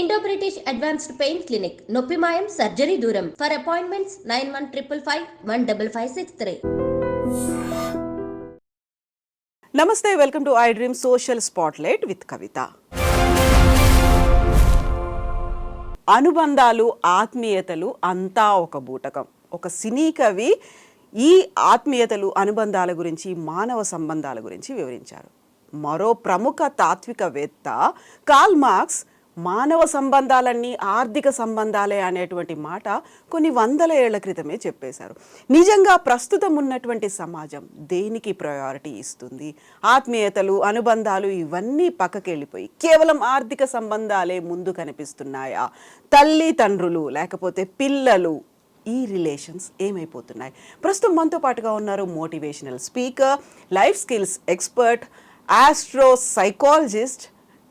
Indo British advanced pain clinic నొప్పి మాయం surgery దూరం ఫర్ అపాయింట్మెంట్స్ 9155515563. నమస్తే, welcome to I dream social spotlight with Kavitha. అనుబంధాలు, ఆత్మీయతలు అంతా ఒక బూటకం. ఒక సినీ కవి ఈ ఆత్మీయతలు, అనుబంధాల గురించి, మానవ సంబంధాల గురించి వివరించారు. మరో ప్రముఖ తాత్వికవేత్త కార్ల్ మార్క్స్ మానవ సంబంధాలన్నీ ఆర్థిక సంబంధాలే అనేటువంటి మాట కొన్ని వందల ఏళ్ల క్రితమే చెప్పేశారు. నిజంగా ప్రస్తుతం ఉన్నటువంటి సమాజం దేనికి ప్రయారిటీ ఇస్తుంది? ఆత్మీయతలు, అనుబంధాలు ఇవన్నీ పక్కకెళ్ళిపోయి కేవలం ఆర్థిక సంబంధాలే ముందు కనిపిస్తున్నాయా? తల్లి తండ్రులు లేకపోతే పిల్లలు, ఈ రిలేషన్స్ ఏమైపోతున్నాయి? ప్రస్తుతం మనతో పాటుగా ఉన్నారు motivational speaker, life skills expert, astro psychologist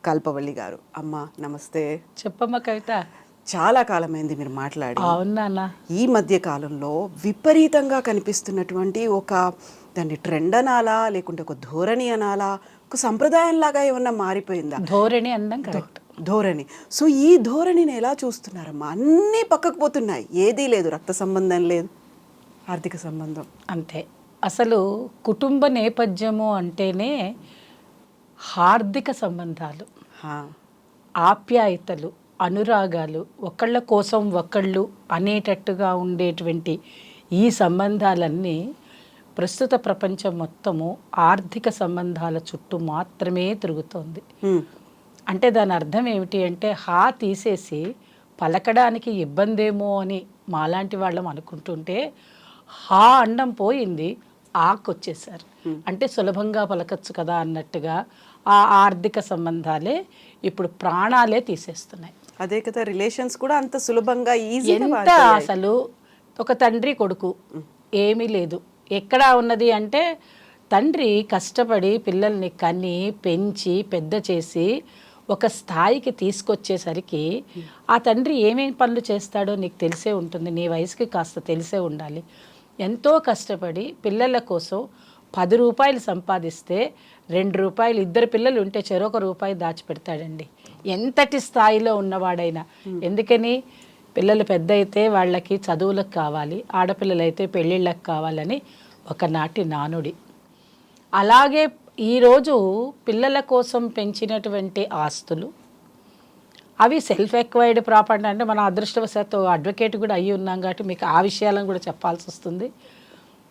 Kalpavalli గారు. అమ్మ నమస్తే. చెప్పమ్మ కవిత. చాలా కాలమైంది మీరు మాట్లాడి. అవునా? ఈ మధ్య కాలంలో విపరీతంగా కనిపిస్తున్నటువంటి ఒక దాన్ని ట్రెండ్ అనాలా, లేకుంటే ఒక ధోరణి అనాలా, ఒక సంప్రదాయం లాగా ఏమన్నా మారిపోయిందా? ధోరణి అందం కరెక్ట్. ధోరణి. సో ఈ ధోరణిని ఎలా చూస్తున్నారమ్మా? అన్నీ పక్కకు పోతున్నాయి, ఏదీ లేదు, రక్త సంబంధం లేదు, ఆర్థిక సంబంధం అంతే. అసలు కుటుంబ నేపథ్యము అంటేనే హార్దిక సంబంధాలు, ఆప్యాయతలు, అనురాగాలు, ఒకళ్ళ కోసం ఒకళ్ళు అనేటట్టుగా ఉండేటువంటి ఈ సంబంధాలన్నీ ప్రస్తుత ప్రపంచం మొత్తము ఆర్థిక సంబంధాల చుట్టూ మాత్రమే తిరుగుతోంది. అంటే దాని అర్థం ఏమిటి అంటే, హా తీసేసి పలకడానికి ఇబ్బందేమో అని మాలాంటి వాళ్ళం అనుకుంటుంటే, హా అండం పోయింది, ఆకొచ్చేసారు. అంటే సులభంగా పలకచ్చు కదా అన్నట్టుగా ఆ ఆర్థిక సంబంధాలే ఇప్పుడు ప్రాణాలే తీసేస్తున్నాయి. అదే కదా, రిలేషన్స్ కూడా అంత సులభంగా ఎంత అసలు ఒక తండ్రి కొడుకు ఏమీ లేదు. ఎక్కడ ఉన్నది అంటే, తండ్రి కష్టపడి పిల్లల్ని కని పెంచి పెద్ద చేసి ఒక స్థాయికి తీసుకొచ్చేసరికి ఆ తండ్రి ఏమేమి పనులు చేస్తాడో నీకు తెలిసే ఉంటుంది, నీ వయసుకి కాస్త తెలిసే ఉండాలి. ఎంతో కష్టపడి పిల్లల కోసం 10 రూపాయలు సంపాదిస్తే 2 రూపాయలు, ఇద్దరు పిల్లలు ఉంటే చెరొక రూపాయి దాచిపెడతాడండి, ఎంతటి స్థాయిలో ఉన్నవాడైనా. ఎందుకని? పిల్లలు పెద్ద అయితే వాళ్ళకి చదువులకు కావాలి, ఆడపిల్లలైతే పెళ్ళిళ్ళకి కావాలని ఒకనాటి నానుడి. అలాగే ఈరోజు పిల్లల కోసం పెంచినటువంటి ఆస్తులు అవి సెల్ఫ్ ఎక్వైర్డ్ ప్రాపర్టీ. అంటే మన అదృష్టవశాత్తు అడ్వకేట్ కూడా అయ్యి ఉన్నాం కాబట్టి మీకు ఆ విషయాలను కూడా చెప్పాల్సి వస్తుంది.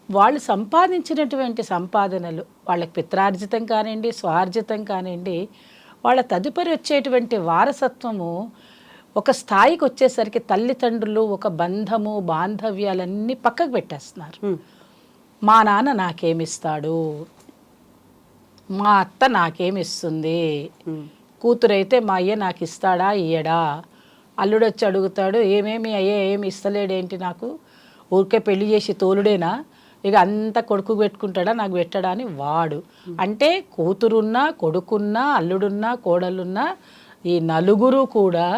వాళ్ళు సంపాదించినటువంటి సంపాదనలు, వాళ్ళకి పిత్రార్జితం కానివ్వండి, స్వార్జితం కానివ్వండి, వాళ్ళ తదుపరి వచ్చేటువంటి వారసత్వము ఒక స్థాయికి వచ్చేసరికి తల్లిదండ్రులు ఒక బంధము, బాంధవ్యాలన్నీ పక్కకు పెట్టేస్తున్నారు. మా నాన్న నాకేమిస్తాడు, మా అత్త నాకేమిస్తుంది, కూతురైతే మా అయ్య నాకు ఇస్తాడా ఇయ్యడా, అల్లుడు వచ్చి అడుగుతాడు ఏమేమి అయ్యే ఏమి ఇస్తలేడేంటి నాకు, ఊరికే పెళ్లి చేసి తోలుడేనా, ఇక అంతా కొడుకు పెట్టుకుంటాడా నాకు పెట్టడా అని వాడు. అంటే కూతురున్నా, కొడుకున్నా, అల్లుడున్నా, కోడలున్నా ఈ నలుగురు కూడా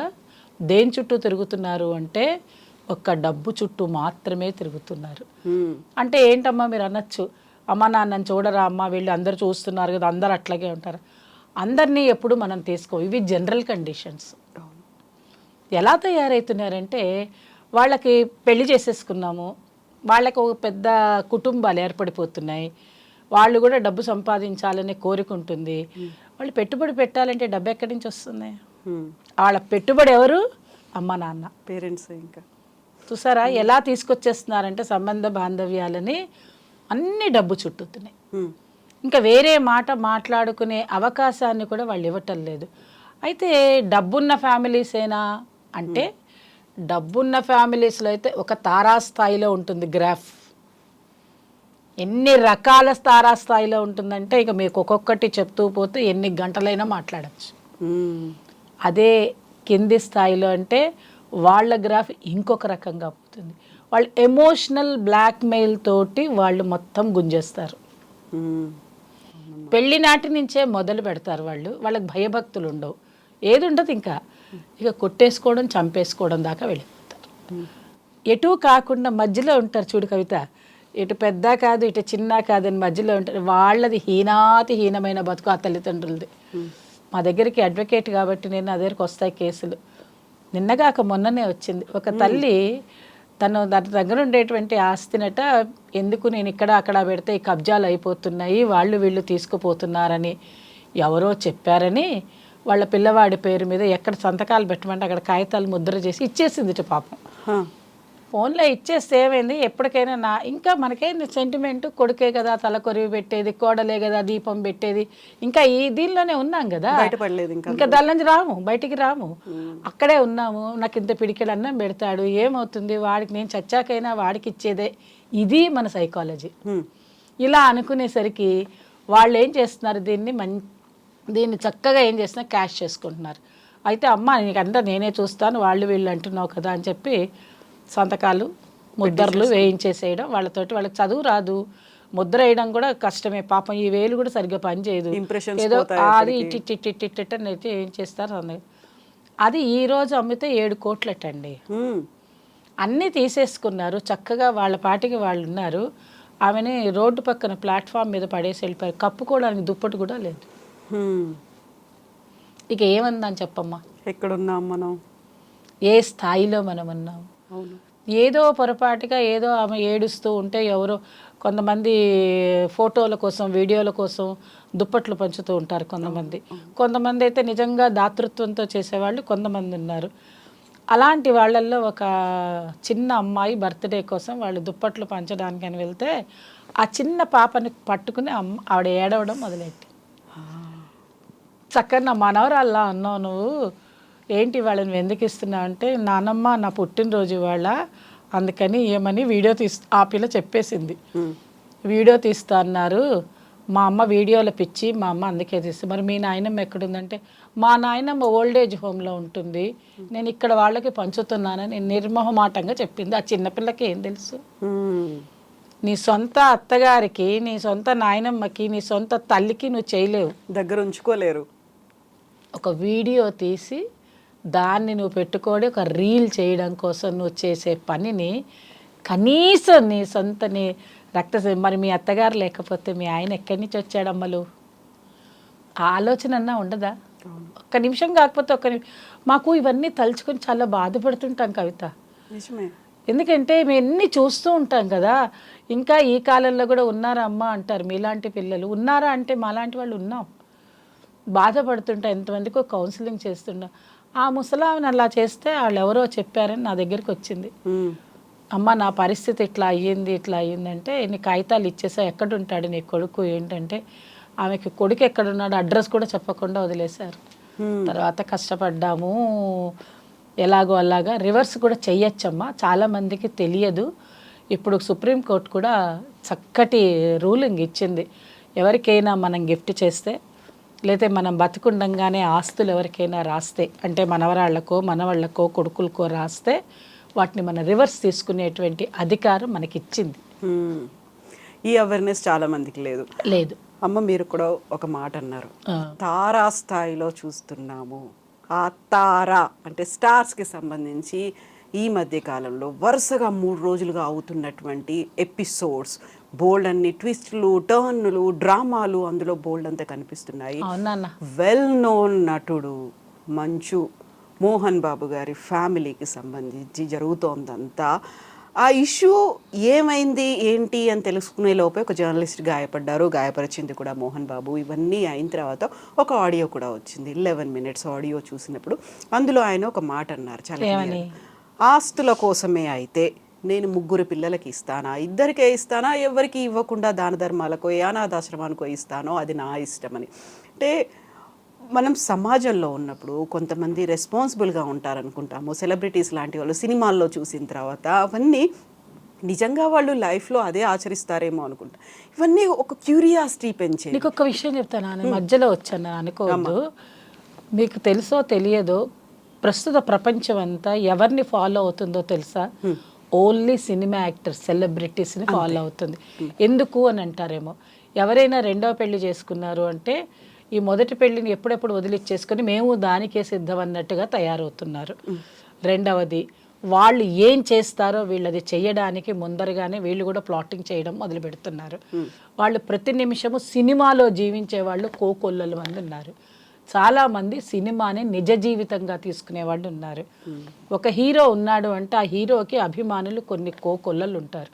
దేని చుట్టూ తిరుగుతున్నారు అంటే ఒక్క డబ్బు చుట్టూ మాత్రమే తిరుగుతున్నారు. అంటే ఏంటమ్మా మీరు అనొచ్చు, అమ్మ నాన్నని చూడరా అమ్మ, వీళ్ళు అందరు చూస్తున్నారు కదా, అందరు అట్లాగే ఉంటారు. అందరినీ ఎప్పుడు మనం తీసుకో, ఇవి జనరల్ కండిషన్స్. ఎలా తయారవుతున్నారంటే, వాళ్ళకి పెళ్లి చేసేసుకున్నాము, వాళ్ళకి ఒక పెద్ద కుటుంబాలు ఏర్పడిపోతున్నాయి, వాళ్ళు కూడా డబ్బు సంపాదించాలనే కోరిక ఉంటుంది. వాళ్ళు పెట్టుబడి పెట్టాలంటే డబ్బు ఎక్కడి నుంచి వస్తుంది? వాళ్ళ పెట్టుబడి ఎవరు? అమ్మ నాన్న, పేరెంట్స్. ఇంకా చూసారా ఎలా తీసుకొచ్చేస్తున్నారంటే సంబంధ బాంధవ్యాలని అన్ని డబ్బు చుట్టూతున్నాయి. ఇంకా వేరే మాట మాట్లాడుకునే అవకాశాన్ని కూడా వాళ్ళు ఇవ్వటం లేదు. అయితే డబ్బున్న ఫ్యామిలీసేనా అంటే, డబ్బున్న ఫ్యామిలీస్లో అయితే ఒక తారాస్థాయిలో ఉంటుంది గ్రాఫ్. ఎన్ని రకాల తారాస్థాయిలో ఉంటుందంటే ఇక మీకు ఒక్కొక్కటి చెప్తూ పోతే ఎన్ని గంటలైనా మాట్లాడచ్చు. అదే కింది స్థాయిలో అంటే వాళ్ళ గ్రాఫ్ ఇంకొక రకంగా పోతుంది. వాళ్ళు ఎమోషనల్ బ్లాక్మెయిల్ తోటి వాళ్ళు మొత్తం గుంజేస్తారు. పెళ్లి నాటి నుంచే మొదలు పెడతారు వాళ్ళు. వాళ్ళకి భయభక్తులు ఉండవు, ఏది ఉండదు, ఇంకా ఇక కొట్టేసుకోవడం, చంపేసుకోవడం దాకా వెళ్ళిపోతారు. ఎటు కాకుండా మధ్యలో ఉంటారు చూడు కవిత, ఇటు పెద్ద కాదు ఇటు చిన్న కాదని మధ్యలో ఉంటారు. వాళ్ళది హీనాతి హీనమైన బతుకు ఆ తల్లిదండ్రులది. మా దగ్గరికి అడ్వకేట్ కాబట్టి నేను నా దగ్గరికి వస్తాయి కేసులు. నిన్నగాక మొన్ననే వచ్చింది. ఒక తల్లి తను దాని దగ్గర ఉండేటువంటి ఆస్తినట ఎందుకు నేను ఇక్కడ అక్కడ పెడితే ఈ కబ్జాలు అయిపోతున్నాయి, వాళ్ళు వీళ్ళు తీసుకుపోతున్నారని ఎవరో చెప్పారని వాళ్ళ పిల్లవాడి పేరు మీద ఎక్కడ సంతకాలు పెట్టమంటే అక్కడ కాగితాలు ముద్ర చేసి ఇచ్చేసింది పాపం. ఫోన్లో ఇచ్చేస్తే ఏమైంది, ఎప్పటికైనా ఇంకా మనకేంది సెంటిమెంట్, కొడుకే కదా తల కొరివి పెట్టేది, కోడలే కదా దీపం పెట్టేది, ఇంకా ఈ దీనిలోనే ఉన్నాం కదా, ఇంకా దాని నుంచి బయటికి రాము, అక్కడే ఉన్నాము. నాకు ఇంత పిడికెడు అన్నం పెడతాడు, ఏమవుతుంది వాడికి, నేను చచ్చాకైనా వాడికి ఇచ్చేదే, ఇది మన సైకాలజీ. ఇలా అనుకునేసరికి వాళ్ళు ఏం చేస్తున్నారు, దీన్ని చక్కగా ఏం చేస్తున్నారు, క్యాష్ చేసుకుంటున్నారు. అయితే అమ్మ నీకంతా నేనే చూస్తాను, వాళ్ళు వీళ్ళు అంటున్నావు కదా అని చెప్పి సంతకాలు ముద్రలు వేయించేసేయడం. వాళ్ళకి చదువు రాదు, ముద్ర వేయడం కూడా కష్టమే పాపం, ఈ వేలు కూడా సరిగ్గా పనిచేయదు, ఏదో అది ఇట్టి ఏం చేస్తారు. అది ఈరోజు అమ్మితే 7 కోట్లటండి. అన్నీ తీసేసుకున్నారు, చక్కగా వాళ్ళ పాటికి వాళ్ళు ఉన్నారు. ఆమెని రోడ్డు పక్కన ప్లాట్ఫామ్ మీద పడేసి వెళ్ళిపోయారు, కప్పుకోవడానికి దుప్పటి కూడా లేదు. ఇక ఏమందని చెప్పమ్మా, ఎక్కడున్నాం మనం, ఏ స్థాయిలో మనం ఉన్నాం. ఏదో పొరపాటుగా ఏదో ఆమె ఏడుస్తూ ఉంటే ఎవరో కొంతమంది ఫోటోల కోసం వీడియోల కోసం దుప్పట్లు పంచుతూ ఉంటారు కొంతమంది అయితే నిజంగా దాతృత్వంతో చేసేవాళ్ళు కొంతమంది ఉన్నారు. అలాంటి వాళ్ళల్లో ఒక చిన్న అమ్మాయి బర్త్డే కోసం వాళ్ళు దుప్పట్లు పంచడానికని వెళ్తే ఆ చిన్న పాపని పట్టుకుని ఆవిడ ఏడవడం మొదలెట్టి, చక్కగా నా మనవరాల్లా అన్నావు నువ్వు, ఏంటి వాళ్ళని ఎందుకు ఇస్తున్నావు అంటే, నానమ్మ నా పుట్టినరోజు వాళ్ళ అందుకని ఏమని వీడియో ఆ పిల్ల చెప్పేసింది, వీడియో తీస్తా అన్నారు మా అమ్మ, వీడియోలో పిచ్చి మా అమ్మ అందుకే తీస్తుంది. మరి మీ నాయనమ్మ ఎక్కడుందంటే, మా నాయనమ్మ ఓల్డేజ్ హోమ్లో ఉంటుంది, నేను ఇక్కడ వాళ్ళకి పంచుతున్నానని నిర్మోహమాటంగా చెప్పింది. ఆ చిన్నపిల్లకి ఏం తెలుసు, నీ సొంత అత్తగారికి, నీ సొంత నాయనమ్మకి, నీ సొంత తల్లికి నువ్వు చేయలేవు, దగ్గర ఉంచుకోలేరు. ఒక వీడియో తీసి దాన్ని నువ్వు పెట్టుకోడి ఒక రీల్ చేయడం కోసం నువ్వు చేసే పనిని కనీసం నీ సొంత నీ మరి మీ అత్తగారు లేకపోతే మీ ఆయన ఎక్కడి నుంచి వచ్చాడమ్మలు, ఆ ఆలోచన అన్నా ఉండదా? ఒక్క నిమిషం కాకపోతే మాకు ఇవన్నీ తలుచుకొని చాలా బాధపడుతుంటాం కవిత. ఎందుకంటే మేము ఎన్ని చూస్తూ ఉంటాం కదా. ఇంకా ఈ కాలంలో కూడా ఉన్నారా అమ్మ అంటారు, మీలాంటి పిల్లలు ఉన్నారా అంటే మాలాంటి వాళ్ళు ఉన్నాం. బాధపడుతుంటా, ఎంతమందికో కౌన్సిలింగ్ చేస్తుంటా. ఆ ముసలామెను అలా చేస్తే వాళ్ళు ఎవరో చెప్పారని నా దగ్గరికి వచ్చింది, అమ్మ నా పరిస్థితి ఇట్లా అయ్యిందంటే, నీ కాగితాలు ఇచ్చేసా, ఎక్కడుంటాడు నీ కొడుకు ఏంటంటే, ఆమెకి కొడుకు ఎక్కడున్నాడు అడ్రస్ కూడా చెప్పకుండా వదిలేశారు. తర్వాత కష్టపడ్డాము, ఎలాగో అలాగా రివర్స్ కూడా చెయ్యొచ్చమ్మా, చాలామందికి తెలియదు. ఇప్పుడు సుప్రీంకోర్టు కూడా చక్కటి రూలింగ్ ఇచ్చింది, ఎవరికైనా మనం గిఫ్ట్ చేస్తే లేకపోతే మనం బతుకుండంగానే ఆస్తులు ఎవరికైనా రాస్తే, అంటే మనవాళ్ళకో కొడుకులకో రాస్తే వాటిని మనం రివర్స్ తీసుకునేటువంటి అధికారం మనకి ఇచ్చింది. ఈ అవేర్నెస్ చాలా మందికి లేదు. అమ్మ మీరు కూడా ఒక మాట అన్నారు, తారా స్థాయిలో చూస్తున్నాము. ఆ తారా అంటే స్టార్స్కి సంబంధించి ఈ మధ్య కాలంలో వరుసగా 3 రోజులుగా అవుతున్నటువంటి ఎపిసోడ్స్, బోల్డ్ అన్ని ట్విస్ట్లు, టర్న్లు, డ్రామాలు అందులో బోల్డ్ అంతా కనిపిస్తున్నాయి. వెల్ నోన్ నటుడు మంచు మోహన్ బాబు గారి ఫ్యామిలీకి సంబంధించి జరుగుతోందంతా. ఆ ఇష్యూ ఏమైంది ఏంటి అని తెలుసుకునే లోపే ఒక జర్నలిస్ట్ గాయపడ్డారు, గాయపరిచింది కూడా మోహన్ బాబు. ఇవన్నీ అయిన తర్వాత ఒక ఆడియో కూడా వచ్చింది, 11 minutes ఆడియో చూసినప్పుడు అందులో ఆయన ఒక మాట అన్నారు, చాలా ఆస్తుల కోసమే అయితే నేను 3 పిల్లలకి ఇస్తానా, 2కే ఇస్తానా, ఎవరికి ఇవ్వకుండా దాన ధర్మాలకో అనాథాశ్రమానికో ఇస్తానో అది నా ఇష్టమని. అంటే మనం సమాజంలో ఉన్నప్పుడు కొంతమంది రెస్పాన్సిబుల్గా ఉంటారనుకుంటాము, సెలబ్రిటీస్ లాంటి వాళ్ళు సినిమాల్లో చూసిన తర్వాత అవన్నీ నిజంగా వాళ్ళు లైఫ్లో అదే ఆచరిస్తారేమో అనుకుంటా. ఇవన్నీ ఒక క్యూరియాసిటీ పెంచే. నీకు ఒక విషయం చెప్తాను, మధ్యలో వచ్చాను అనుకోవద్దు, మీకు తెలుసో తెలియదో ప్రస్తుత ప్రపంచం అంతా ఎవరిని ఫాలో అవుతుందో తెలుసా? ఓన్లీ సినిమా యాక్టర్స్, సెలబ్రిటీస్ని ఫాలో అవుతుంది. ఎందుకు అని అంటారేమో, ఎవరైనా 2వ పెళ్లి చేసుకున్నారు అంటే ఈ మొదటి పెళ్లిని ఎప్పుడెప్పుడు వదిలిచ్చేసుకొని మేము దానికే సిద్ధం అన్నట్టుగా తయారవుతున్నారు. రెండవది, వాళ్ళు ఏం చేస్తారో వీళ్ళది చేయడానికి ముందరగానే వీళ్ళు కూడా ప్లాటింగ్ చేయడం మొదలు పెడుతున్నారు. వాళ్ళు ప్రతి నిమిషము సినిమాలో జీవించే వాళ్ళు కోకొల్లల మంది ఉన్నారు. చాలామంది సినిమాని నిజ జీవితంగా తీసుకునే వాళ్ళు ఉన్నారు. ఒక హీరో ఉన్నాడు అంటే ఆ హీరోకి అభిమానులు కొన్ని కోకొల్లలు ఉంటారు.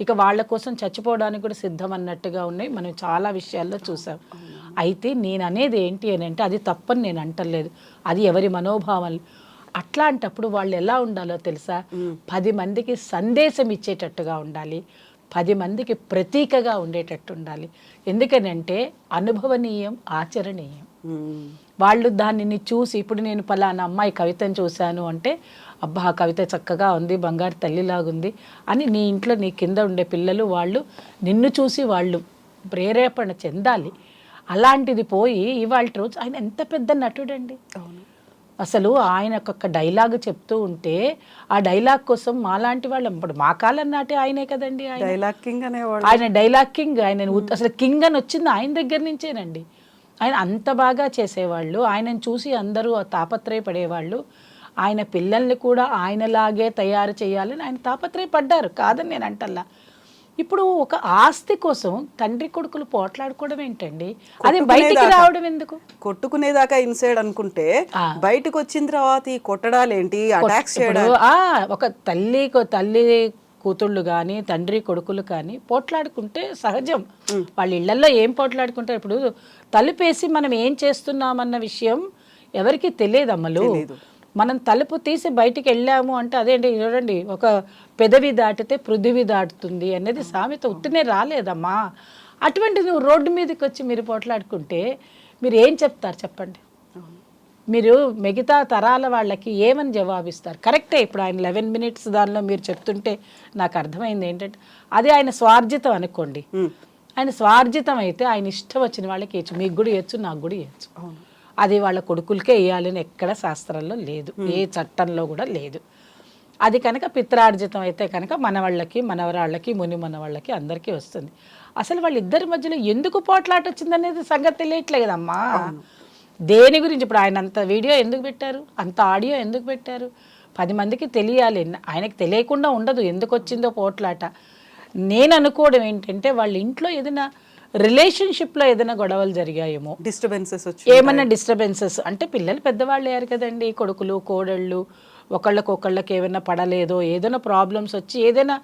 ఇక వాళ్ళ కోసం చచ్చిపోవడానికి కూడా సిద్ధం అన్నట్టుగా ఉన్నాయి. మనం చాలా విషయాల్లో చూసాం. అయితే నేను అనేది ఏంటి అని అంటే అది తప్పని నేను అంటలేదు, అది ఎవరి మనోభావాలు. అట్లాంటప్పుడు వాళ్ళు ఎలా ఉండాలో తెలుసా? 10 మందికి సందేశం ఇచ్చేటట్టుగా ఉండాలి, 10 మందికి ప్రతీకగా ఉండేటట్టు ఉండాలి. ఎందుకనంటే అనుభవనీయం, ఆచరణీయం. వాళ్ళు దానిని చూసి, ఇప్పుడు నేను పలానా అమ్మాయి కవితను చూశాను అంటే, అబ్బా ఆ కవిత చక్కగా ఉంది, బంగారు తల్లిలాగుంది అని నీ ఇంట్లో నీ కింద ఉండే పిల్లలు వాళ్ళు నిన్ను చూసి వాళ్ళు ప్రేరేపణ చెందాలి. అలాంటిది పోయి ఇవాళ రోజు ఆయన ఎంత పెద్ద నటుడండి. అసలు ఆయన ఒక్కొక్క డైలాగ్ చెప్తూ ఉంటే ఆ డైలాగ్ కోసం మాలాంటి వాళ్ళం, ఇప్పుడు మా కాలం నాటి ఆయనే కదండి, డైలాగ్ కింగ్ అనేవాళ్ళు. ఆయన డైలాగ్ కింగ్. ఆయన అసలు కింగ్ అని వచ్చింది ఆయన దగ్గర నుంచేనండి. ఆయన అంత బాగా చేసేవాళ్ళు. ఆయనను చూసి అందరూ తాపత్రయపడేవాళ్ళు. ఆయన పిల్లల్ని కూడా ఆయనలాగే తయారు చేయాలని ఆయన తాపత్రయపడ్డారు, కాదని నేను అంటల్లా. ఇప్పుడు ఒక ఆస్తి కోసం తండ్రి కొడుకులు పోట్లాడుకోవడం ఏంటండి? అది బయటికి రావడం ఎందుకు? కొట్టుకునేదాకా ఇన్సైడ్ అనుకుంటే బయటకు వచ్చిన తర్వాత ఈ కొట్టడాలేంటి, అటాక్స్ చేయడం. ఒక తల్లి కూతుళ్ళు కానీ తండ్రి కొడుకులు కానీ పోట్లాడుకుంటే సహజం. వాళ్ళ ఇళ్లలో ఏం పోట్లాడుకుంటారు? ఇప్పుడు తలుపేసి మనం ఏం చేస్తున్నామన్న విషయం ఎవరికి తెలియదు అమ్మలు. మనం తలుపు తీసి బయటికి వెళ్ళాము అంటే అదేంటి, చూడండి, ఒక పెదవి దాటితే పృథివీ దాటుతుంది అనేది సామెత ఉట్టినే రాలేదమ్మా. అటువంటి నువ్వు రోడ్డు మీదకి వచ్చి మీరు పోట్లాడుకుంటే మీరు ఏం చెప్తారు చెప్పండి? మీరు మిగతా తరాల వాళ్ళకి ఏమని జవాబిస్తారు? కరెక్టే, ఇప్పుడు ఆయన 11 minutes దానిలో మీరు చెప్తుంటే నాకు అర్థమైంది ఏంటంటే అది ఆయన స్వార్జితం అనుకోండి. ఆయన స్వార్జితం అయితే ఆయన ఇష్టం వచ్చిన వాళ్ళకి ఇచ్చు, మీకు కూడా ఇవ్వచ్చు, నాకు కూడా ఇవ్వచ్చు. అది వాళ్ళ కొడుకులకే ఇవ్వాలని ఎక్కడ శాస్త్రంలో లేదు, ఏ చట్టంలో కూడా లేదు. అది కనుక పిత్రార్జితం అయితే కనుక మన వాళ్ళకి, మనవరాళ్ళకి, ముని మన వాళ్ళకి అందరికీ వస్తుంది. అసలు వాళ్ళిద్దరి మధ్యలో ఎందుకు పోట్లాట వచ్చిందనేది సంగతి తెలియట్లే కదమ్మా. దేని గురించి? ఇప్పుడు ఆయన అంత వీడియో ఎందుకు పెట్టారు, అంత ఆడియో ఎందుకు పెట్టారు? 10 మందికి తెలియాలి. ఆయనకి తెలియకుండా ఉండదు ఎందుకు వచ్చిందో పోట్లాట. నేను అనుకోవడం ఏంటంటే వాళ్ళ ఇంట్లో ఏదైనా రిలేషన్షిప్లో ఏదైనా గొడవలు జరిగాయేమో, ఏమన్నా డిస్టర్బెన్సెస్ అంటే పిల్లలు పెద్దవాళ్ళు అయ్యారు కదండి, కొడుకులు కోడళ్ళు, ఒకళ్ళకి ఏమైనా పడలేదో, ఏదైనా ప్రాబ్లమ్స్ వచ్చి ఏదైనా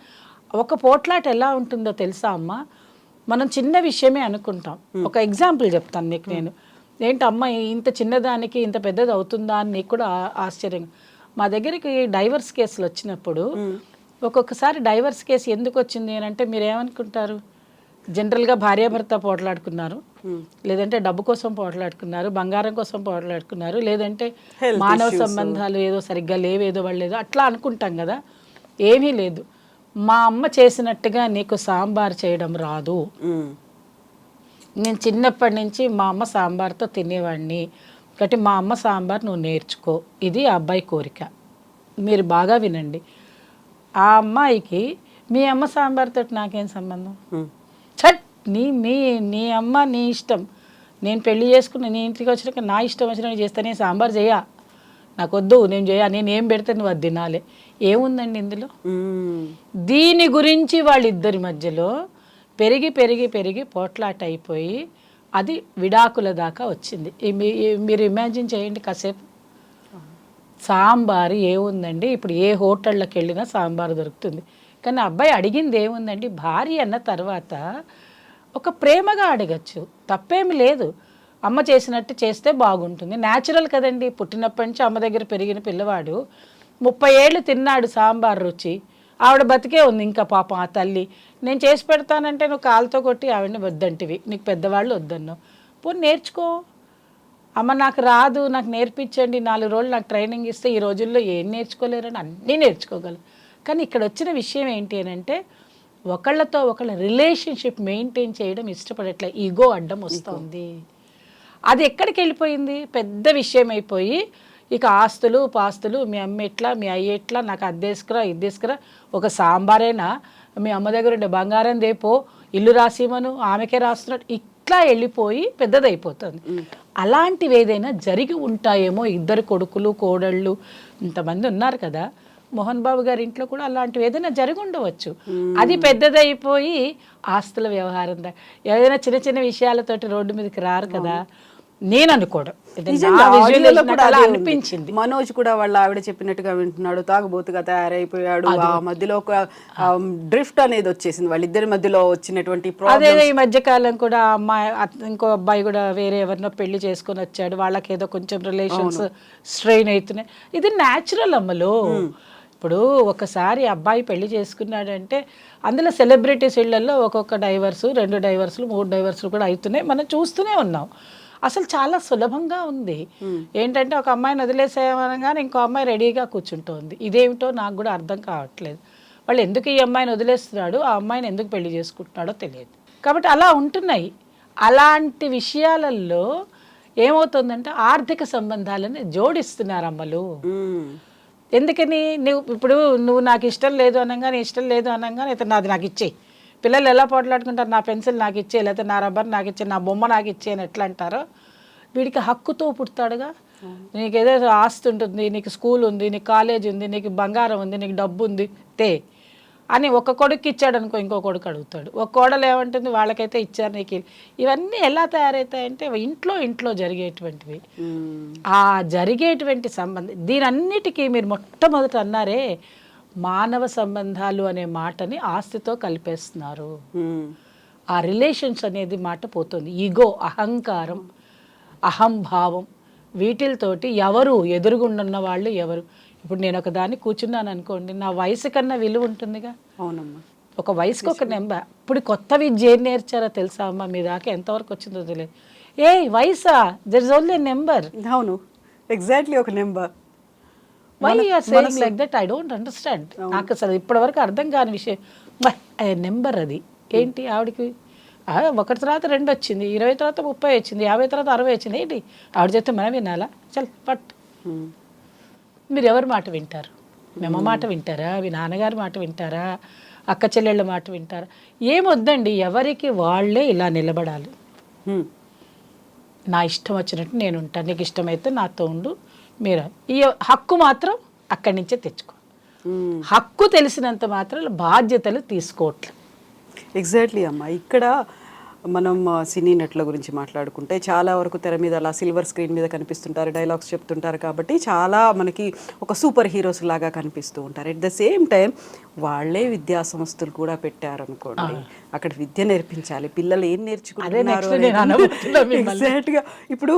ఒక పోట్లాట ఎలా ఉంటుందో తెలుసా అమ్మ? మనం చిన్న విషయమే అనుకుంటాం. ఒక ఎగ్జాంపుల్ చెప్తాను నీకు నేను. ఏంటి అమ్మ ఇంత చిన్నదానికి ఇంత పెద్దది అవుతుందా అని నీకు కూడా ఆశ్చర్యం. మా దగ్గరికి డైవర్స్ కేసులు వచ్చినప్పుడు ఒక్కొక్కసారి డైవర్స్ కేసు ఎందుకు వచ్చింది అని అంటే మీరు ఏమనుకుంటారు? జనరల్గా భార్యాభర్త పోట్లాడుకున్నారు, లేదంటే డబ్బు కోసం పోట్లాడుకున్నారు, బంగారం కోసం పోట్లాడుకున్నారు, లేదంటే మానవ సంబంధాలు ఏదో సరిగ్గా లేవేదో వాళ్ళు ఏదో అట్లా అనుకుంటాం కదా. ఏమీ లేదు. మా అమ్మ చేసినట్టుగా నీకు సాంబార్ చేయడం రాదు. నేను చిన్నప్పటి నుంచి మా అమ్మ సాంబార్తో తినేవాడిని కాబట్టి మా అమ్మ సాంబార్ నువ్వు నేర్చుకో, ఇది ఆ అబ్బాయి కోరిక. మీరు బాగా వినండి. ఆ అమ్మాయికి మీ అమ్మ సాంబార్తో నాకేం సంబంధం? ఛట్, నీ అమ్మ నీ ఇష్టం. నేను పెళ్లి చేసుకుని నీ ఇంటికి వచ్చినాక నా ఇష్టం వచ్చినట్టు చేస్తా. నేను సాంబార్ చేయా, నాకు వద్దు, నేను చేయా, నేను ఏం పెడితే నువ్వు అది తినాలి. ఏముందండి ఇందులో? దీని గురించి వాళ్ళిద్దరి మధ్యలో పెరిగి పెరిగి పెరిగి పోట్లాట అయిపోయి అది విడాకుల దాకా వచ్చింది. మీరు ఇమాజిన్ చేయండి కాసేపు. సాంబారు ఏముందండి, ఇప్పుడు ఏ హోటళ్ళకి వెళ్ళినా సాంబారు దొరుకుతుంది. కానీ అబ్బాయి అడిగింది ఏముందండి, భార్య అన్న తర్వాత ఒక ప్రేమగా అడగచ్చు, తప్పేమి లేదు. అమ్మ చేసినట్టు చేస్తే బాగుంటుంది, న్యాచురల్ కదండి. పుట్టినప్పటి నుంచి అమ్మ దగ్గర పెరిగిన పిల్లవాడు 30 ఏళ్ళు తిన్నాడు సాంబార్ రుచి, ఆవిడ బతికే ఉంది ఇంకా పాపం ఆ తల్లి. నేను చేసి పెడతానంటే నువ్వు కాలుతో కొట్టి ఆవిడని వద్దంటివి, నీకు పెద్దవాళ్ళు వద్దన్నావు. పోనీ నేర్చుకో. అమ్మ నాకు రాదు, నాకు నేర్పించండి, 4 రోజులు నాకు ట్రైనింగ్ ఇస్తే ఈ రోజుల్లో ఏం నేర్చుకోలేరని అన్నీ నేర్చుకోగలరు. కానీ ఇక్కడ వచ్చిన విషయం ఏంటి అని అంటే ఒకళ్ళతో ఒకళ్ళ రిలేషన్షిప్ మెయింటైన్ చేయడం ఇష్టపడట్లే, ఈగో అడ్డం వస్తుంది. అది ఎక్కడికి వెళ్ళిపోయింది? పెద్ద విషయం అయిపోయి ఇక ఆస్తులు పాస్తులు, మీ అమ్మ ఎట్లా, మీ అయ్య ఎట్లా, నాకు అది తీసుకురా ఇది తీసుకురా, ఒక సాంబారేనా, మీ అమ్మ దగ్గర ఉండే బంగారం దేపో, ఇల్లు రాసిమను, ఆమెకే రాస్తున్నట్టు ఇట్లా వెళ్ళిపోయి పెద్దదైపోతుంది. అలాంటివి ఏదైనా జరిగి ఉంటాయేమో. ఇద్దరు కొడుకులు కోడళ్ళు ఇంతమంది ఉన్నారు కదా, మోహన్ బాబు గారి ఇంట్లో కూడా అలాంటివి ఏదైనా జరిగి ఉండవచ్చు. అది పెద్దదైపోయి ఆస్తుల వ్యవహారం ఏదైనా చిన్న చిన్న విషయాలతోటి రోడ్డు మీదకి రారు కదా. నేను అనుకోవడం. ఇది నా నిజంగా visualization ఆడియోలో కూడా నాకు అలా అదే ఉంది. అనిపించింది. మనోజ్ కూడా వాళ్ళ ఆవిడ చెప్పినట్టుగా వింటున్నాడు, తాగుబోతుగా తయారైపోయాడు. ఆ మధ్యలో ఒక డ్రిఫ్ట్ అనేది వచ్చేసింది వాళ్ళిద్దరి మధ్యలో వచ్చినటువంటి అదే ప్రాబ్లమ్. ఈ మధ్య కాలం కూడా ఆ అమ్మాయి ఇంకో అబ్బాయి కూడా వేరే ఎవరినో పెళ్లి చేసుకొని వచ్చాడు, వాళ్ళకి ఏదో కొంచెం రిలేషన్స్ స్ట్రెయిన్ అవుతున్నాయి. ఇది న్యాచురల్ అమ్మలో. ఇప్పుడు ఒకసారి అబ్బాయి పెళ్లి చేసుకున్నాడంటే అందులో సెలబ్రిటీస్ ఇళ్లలో ఒక్కొక్క డైవర్సు, 2 డైవర్సులు, 3 డైవర్సులు కూడా అవుతున్నాయి, మనం చూస్తూనే ఉన్నాం. అసలు చాలా సులభంగా ఉంది. ఏంటంటే ఒక అమ్మాయిని వదిలేసేయమనగానే ఇంకో అమ్మాయి రెడీగా కూర్చుంటోంది. ఇదేమిటో నాకు కూడా అర్థం కావట్లేదు. వాళ్ళు ఎందుకు ఈ అమ్మాయిని వదిలేస్తున్నాడు, ఆ అమ్మాయిని ఎందుకు పెళ్లి చేసుకుంటున్నాడో తెలియదు. కాబట్టి అలా ఉంటున్నాయి. అలాంటి విషయాలలో ఏమవుతుందంటే ఆర్థిక సంబంధాలను జోడిస్తున్నారు అమ్మలు. ఎందుకని నువ్వు నాకు ఇష్టం లేదు అనగానే, ఇష్టం లేదు అనగానే అయితే నాది నాకు ఇచ్చేయి. పిల్లలు ఎలా పోట్లాడుకుంటారు, నా పెన్సిల్ నాకు ఇచ్చే, లేకపోతే నా రబ్బర్ నాకు ఇచ్చే, నా బొమ్మ నాకు ఇచ్చే అని ఎట్లా అంటారో, వీడికి హక్కుతో పుడతాడుగా. నీకు ఏదో ఆస్తి ఉంటుంది, నీకు స్కూల్ ఉంది, నీకు కాలేజ్ ఉంది, నీకు బంగారం ఉంది, నీకు డబ్బు ఉంది తే అని ఒక కొడుకు ఇచ్చాడు అనుకో, ఇంకో కొడుకు అడుగుతాడు. ఒక కోడలు ఏమంటుంది, వాళ్ళకైతే ఇచ్చారు నీకు. ఇవన్నీ ఎలా తయారవుతాయంటే ఇంట్లో జరిగేటువంటివి. ఆ జరిగేటువంటి సంబంధం దీనన్నిటికీ మీరు మొట్టమొదట అన్నారే మానవ సంబంధాలు అనే మాటని ఆస్తితో కలిపేస్తున్నారు. ఆ రిలేషన్స్ అనేది మాట పోతుంది. ఈగో, అహంకారం, అహంభావం, వీటితోటి ఎవరు ఎదురుగుండున్న వాళ్ళు ఎవరు. ఇప్పుడు నేను ఒక దాన్ని కూర్చున్నాను అనుకోండి, నా వయసు కన్నా విలువ ఉంటుందిగా. అవునమ్మా. ఒక వయసుకు ఒక నెంబర్. ఇప్పుడు కొత్త విద్య ఏం నేర్చారో తెలుసా అమ్మ, మీ దాకా ఎంతవరకు వచ్చిందో తెలియదు. వయసా, దర్ ఇస్ ఓన్లీ నెంబర్. అవును, ఎగ్జాక్ట్లీ ఒక number. Why you are saying like that, I don't understand. నాకు అసలు ఇప్పటివరకు అర్థం కాని విషయం. నెంబర్ అది ఏంటి ఆవిడకి 1 తర్వాత 2 వచ్చింది, 20 తర్వాత 30 వచ్చింది, 50 తర్వాత 60 వచ్చింది. ఏంటి ఆవిడ చెప్తే మనం వినాలా? చల్ పట్. మీరు ఎవరి మాట వింటారు? మీ అమ్మ మాట వింటారా? మీ నాన్నగారి మాట వింటారా? అక్క చెల్లెళ్ళ మాట వింటారా? ఏమొద్దండి, ఎవరికి వాళ్ళే ఇలా నిలబడాలి. నా ఇష్టం వచ్చినట్టు నేను ఉంటాను, నీకు ఇష్టమైతే నాతో ఉండు. మీరు ఈ హక్కు మాత్రం అక్కడి నుంచే తెచ్చుకో. హక్కు తెలిసినంత మాత్రం బాధ్యతలు తీసుకోవట్లేదు. ఎగ్జాక్ట్లీ అమ్మ. ఇక్కడ మనం సినీ నటుల గురించి మాట్లాడుకుంటే చాలా వరకు తెర మీద అలా సిల్వర్ స్క్రీన్ మీద కనిపిస్తుంటారు, డైలాగ్స్ చెప్తుంటారు కాబట్టి చాలా మనకి ఒక సూపర్ హీరోస్ లాగా కనిపిస్తూ ఉంటారు. ఎట్ ద సేమ్ టైం వాళ్ళే విద్యా సంస్థలు కూడా పెట్టారు అనుకోండి, అక్కడ విద్య నేర్పించాలి, పిల్లలు ఏం నేర్చుకుంటున్నారు. ఎగ్జాక్ట్గా ఇప్పుడు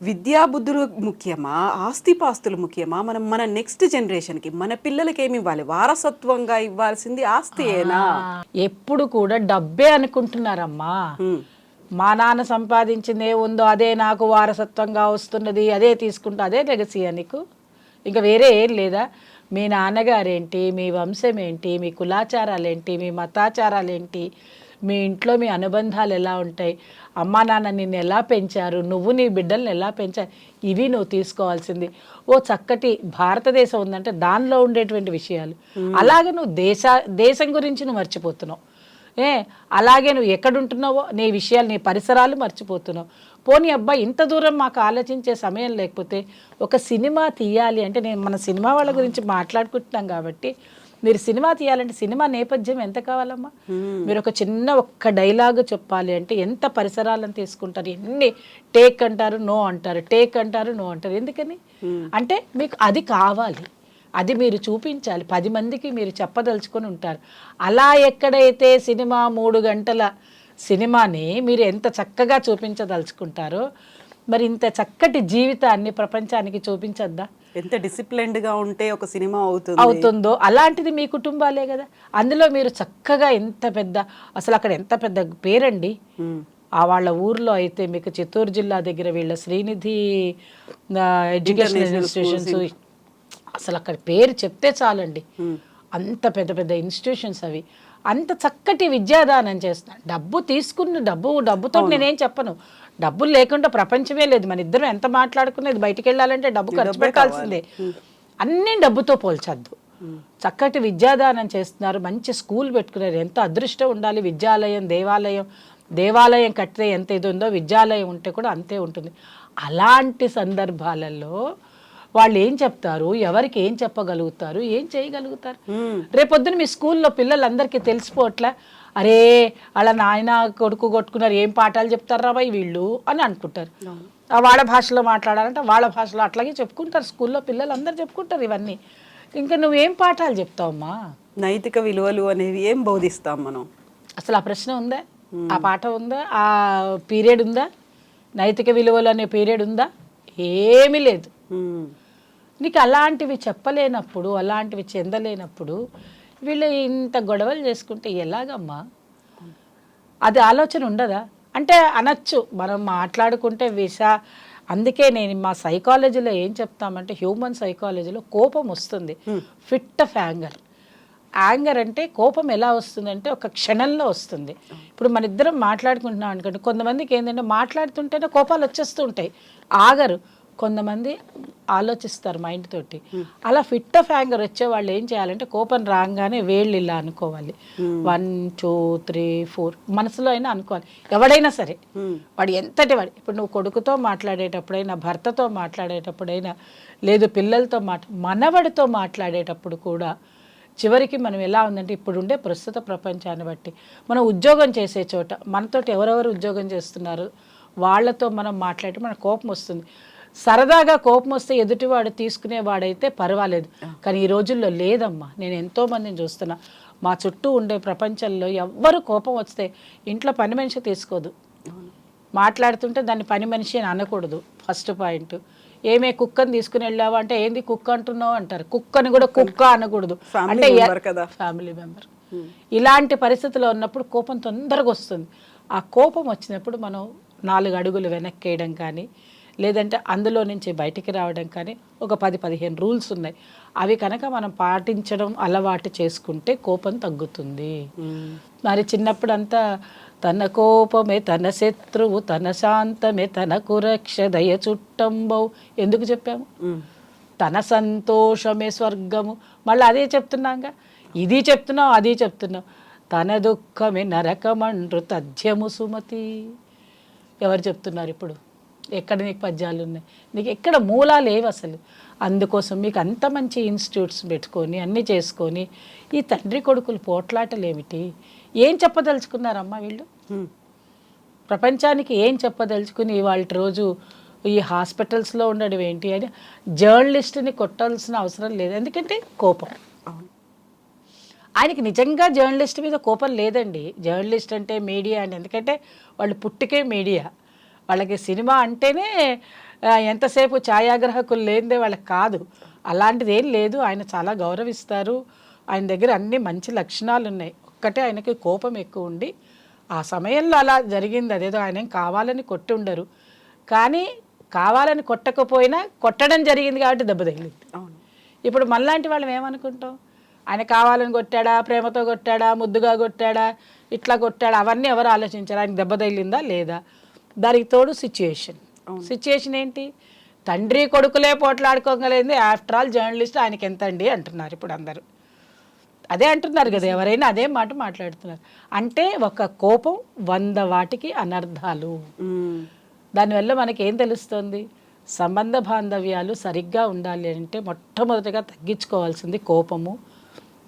విద్యా బుద్ధులు ముఖ్యమా, ఆస్తిపాస్తులు ముఖ్యమా? మన నెక్స్ట్ జనరేషన్కి, మన పిల్లలకి ఏమి ఇవ్వాలి? వారసత్వంగా ఇవ్వాల్సింది ఆస్తియేనా? ఎప్పుడు కూడా డబ్బే అనుకుంటున్నారమ్మా. మా నాన్న సంపాదించింది ఏ ఉందో అదే నాకు వారసత్వంగా వస్తున్నది, అదే తీసుకుంటా, అదే లెగసీయా నీకు? ఇంకా వేరే ఏం లేదా? మీ నాన్నగారేంటి, మీ వంశం ఏంటి, మీ కులాచారాలేంటి, మీ మతాచారాలేంటి, మీ ఇంట్లో మీ అనుబంధాలు ఎలా ఉంటాయి, అమ్మా నాన్న నిన్ను ఎలా పెంచారు, నువ్వు నీ బిడ్డల్ని ఎలా పెంచారు, ఇవి నువ్వు తీసుకోవాల్సింది. చక్కటి భారతదేశం ఉందంటే దానిలో ఉండేటువంటి విషయాలు. అలాగే నువ్వు దేశం గురించి నువ్వు మర్చిపోతున్నావు. అలాగే నువ్వు ఎక్కడుంటున్నావో నీ విషయాలు, నీ పరిసరాలు మర్చిపోతున్నావు. పోనీ అబ్బాయి ఇంత దూరం మాకు ఆలోచించే సమయం లేకపోతే ఒక సినిమా తీయాలి అంటే, మన సినిమా వాళ్ళ గురించి మాట్లాడుకుంటున్నాం కాబట్టి, మీరు సినిమా తీయాలంటే సినిమా నేపథ్యం ఎంత కావాలమ్మా? మీరు ఒక్క డైలాగ్ చెప్పాలి అంటే ఎంత పరిసరాలను తీసుకుంటారు, ఎన్ని టేక్ అంటారు, నో అంటారు, టేక్ అంటారు, నో అంటారు. ఎందుకని అంటే మీకు అది కావాలి, అది మీరు చూపించాలి, 10 మందికి మీరు చెప్పదలుచుకొని ఉంటారు. అలా ఎక్కడైతే సినిమా 3 గంటల సినిమాని మీరు ఎంత చక్కగా చూపించదలుచుకుంటారో, మరి ఇంత చక్కటి జీవితాన్ని ప్రపంచానికి చూపించద్దా? ఎంత డిసిప్లిన్డ్గా ఉంటే ఒక సినిమా అవుతుందో అలాంటిది మీ కుటుంబాలే కదా. అందులో మీరు చక్కగా అసలు అక్కడ ఎంత పెద్ద పేరండి. వాళ్ళ ఊర్లో అయితే మీకు చిత్తూరు జిల్లా దగ్గర వీళ్ళ శ్రీనిధి ఎడ్యుకేషన్ ఇన్స్టిట్యూషన్స్, అసలు అక్కడ పేరు చెప్తే చాలండి, అంత పెద్ద పెద్ద ఇన్స్టిట్యూషన్స్ అవి. అంత చక్కటి విద్యాదానం చేస్తున్నాను. డబ్బు తీసుకున్న డబ్బుతో నేనేం చెప్పను, డబ్బులు లేకుండా ప్రపంచమే లేదు. మన ఇద్దరం ఎంత మాట్లాడుకునేది, బయటికి వెళ్ళాలంటే డబ్బు ఖర్చు పెట్టాల్సిందే. అన్నీ డబ్బుతో పోల్చద్దు. చక్కటి విద్యాదానం చేస్తున్నారు, మంచి స్కూల్ పెట్టుకున్నారు. ఎంత అదృష్టం ఉండాలి. దేవాలయం కట్టితే ఎంత ఇది ఉందో విద్యాలయం ఉంటే కూడా అంతే ఉంటుంది. అలాంటి సందర్భాలలో వాళ్ళు ఏం చెప్తారు, ఎవరికి ఏం చెప్పగలుగుతారు, ఏం చేయగలుగుతారు? రేపొద్దున మీ స్కూల్లో పిల్లలందరికీ తెలిసిపోవట్లే, అరే అలా నాయన కొడుకు కొట్టుకున్నారు, ఏం పాఠాలు చెప్తారా బాయ్ వీళ్ళు అని అనుకుంటారు. వాళ్ళ భాషలో మాట్లాడాలంటే వాళ్ళ భాషలో అట్లాగే చెప్పుకుంటారు. స్కూల్లో పిల్లలు అందరు చెప్పుకుంటారు ఇవన్నీ. ఇంకా నువ్వేం పాఠాలు చెప్తావమ్మా? నైతిక విలువలు అనేవి ఏం బోధిస్తాం మనం? అసలు ఆ ప్రశ్న ఉందా? ఆ పాఠం ఉందా? ఆ పీరియడ్ ఉందా? నైతిక విలువలు అనే పీరియడ్ ఉందా? ఏమీ లేదు. నీకు అలాంటివి చెప్పలేనప్పుడు, అలాంటివి చెందలేనప్పుడు వీళ్ళు ఇంత గొడవలు చేసుకుంటే ఎలాగమ్మా? అది ఆలోచన ఉండదా? అంటే అనొచ్చు, మనం మాట్లాడుకుంటే అందుకే నేను మా సైకాలజీలో ఏం చెప్తామంటే, హ్యూమన్ సైకాలజీలో కోపం వస్తుంది, ఫిట్ ఆఫ్ యాంగర్. యాంగర్ అంటే కోపం ఎలా వస్తుందంటే ఒక క్షణంలో వస్తుంది. ఇప్పుడు మన ఇద్దరం మాట్లాడుకుంటున్నాం అనుకోండి, కొంతమందికి ఏంటంటే మాట్లాడుతుంటేనే కోపాలు వచ్చేస్తూ ఉంటాయి, ఆగరు. కొంతమంది ఆలోచిస్తారు మైండ్ తోటి. అలా ఫిట్ ఆఫ్ యాంగర్ వచ్చే వాళ్ళు ఏం చేయాలంటే, కోపం రాగానే వేళ్ళు ఇలా అనుకోవాలి, 1 2 3 4 మనసులో అయినా అనుకోవాలి. ఎవడైనా సరే, వాడు ఎంతటి వాడు, ఇప్పుడు నువ్వు కొడుకుతో మాట్లాడేటప్పుడైనా, భర్తతో మాట్లాడేటప్పుడైనా, లేదు పిల్లలతో మనవడితో మాట్లాడేటప్పుడు కూడా చివరికి మనం ఎలా ఉందంటే, ఇప్పుడు ఉండే ప్రస్తుత ప్రపంచాన్ని బట్టి మనం ఉద్యోగం చేసే చోట మనతోటి ఎవరెవరు ఉద్యోగం చేస్తున్నారు వాళ్ళతో మనం మాట్లాడి మన కోపం వస్తుంది. సరదాగా కోపం వస్తే ఎదుటివాడు తీసుకునేవాడైతే పర్వాలేదు, కానీ ఈ రోజుల్లో లేదమ్మా. నేను ఎంతోమందిని చూస్తున్నా, మా చుట్టూ ఉండే ప్రపంచంలో ఎవ్వరు కోపం వస్తే ఇంట్లో పని మనిషి తీసుకోదు, మాట్లాడుతుంటే దాన్ని పని మనిషి అని అనకూడదు. First point. ఏమే కుక్కని తీసుకుని వెళ్ళావా అంటే, ఏంది కుక్క అంటున్నావు అంటారు. కుక్కని కూడా కుక్క అనకూడదు, అంటే ఫ్యామిలీ మెంబర్. ఇలాంటి పరిస్థితిలో ఉన్నప్పుడు కోపం తొందరగా వస్తుంది. ఆ కోపం వచ్చినప్పుడు మనం 4 అడుగులు వెనక్కి వేయడం కానీ, లేదంటే అందులో నుంచి బయటికి రావడం కానీ, ఒక 10-15 రూల్స్ ఉన్నాయి. అవి కనుక మనం పాటించడం అలవాటు చేసుకుంటే కోపం తగ్గుతుంది. మరి చిన్నప్పుడు అంతా తన కోపమే తన శత్రువు, తన శాంతమే తనకు రక్ష, దయ చుట్టంబవు ఎందుకు చెప్పాము? తన సంతోషమే స్వర్గము. మళ్ళీ అదే చెప్తున్నాగా, ఇది చెప్తున్నావు అది చెప్తున్నావు. తన దుఃఖమే నరకమండ్రు తథ్యము సుమతి. ఎవరు చెప్తున్నారు ఇప్పుడు? ఎక్కడ నీకు పద్యాలు ఉన్నాయి? నీకు ఎక్కడ మూలాలు ఏవి అసలు? అందుకోసం మీకు అంత మంచి ఇన్స్టిట్యూట్స్ పెట్టుకొని అన్నీ చేసుకొని ఈ తండ్రి కొడుకులు పోట్లాటలు ఏమిటి? ఏం చెప్పదలుచుకున్నారమ్మా వీళ్ళు? ప్రపంచానికి ఏం చెప్పదలుచుకుని ఇవాళ రోజు ఈ హాస్పిటల్స్లో ఉండడం ఏంటి అని జర్నలిస్ట్ని కొట్టాల్సిన అవసరం లేదు. ఎందుకంటే కోపం. ఆయనకి నిజంగా జర్నలిస్ట్ మీద కోపం లేదండి. జర్నలిస్ట్ అంటే మీడియా అని, ఎందుకంటే వాళ్ళు పుట్టుకే మీడియా. వాళ్ళకి సినిమా అంటేనే ఎంతసేపు ఛాయాగ్రాహకులు లేనిదే వాళ్ళకి కాదు. అలాంటిది ఏం లేదు. ఆయన చాలా గౌరవిస్తారు. ఆయన దగ్గర అన్ని మంచి లక్షణాలు ఉన్నాయి. ఒక్కటే ఆయనకి కోపం ఎక్కువ ఉండి ఆ సమయంలో అలా జరిగింది. అదేదో ఆయన కావాలని కొట్టి ఉండరు, కానీ కావాలని కొట్టకపోయినా కొట్టడం జరిగింది కాబట్టి దెబ్బ తగిలింది. ఇప్పుడు మనలాంటి వాళ్ళం ఏమనుకుంటాం? ఆయన కావాలని కొట్టాడా, ప్రేమతో కొట్టాడా, ముద్దుగా కొట్టాడా, ఇట్లా కొట్టాడా, అవన్నీ ఎవరు ఆలోచించారు? ఆయన దెబ్బ తగిలిందా లేదా? దానికి తోడు సిచ్యుయేషన్ ఏంటి? తండ్రి కొడుకులే పోట్లాడుకోగలేదు. ఆఫ్టర్ ఆల్ జర్నలిస్ట్ ఆయనకి ఎంత అండి అంటున్నారు ఇప్పుడు అందరూ. అదే అంటున్నారు కదా, ఎవరైనా అదే మాట మాట్లాడుతున్నారు. అంటే ఒక కోపం 100 వాటికి అనర్థాలు. దానివల్ల మనకి ఏం తెలుస్తుంది? సంబంధ బాంధవ్యాలు సరిగ్గా ఉండాలి అంటే మొట్టమొదటిగా తగ్గించుకోవాల్సింది కోపము,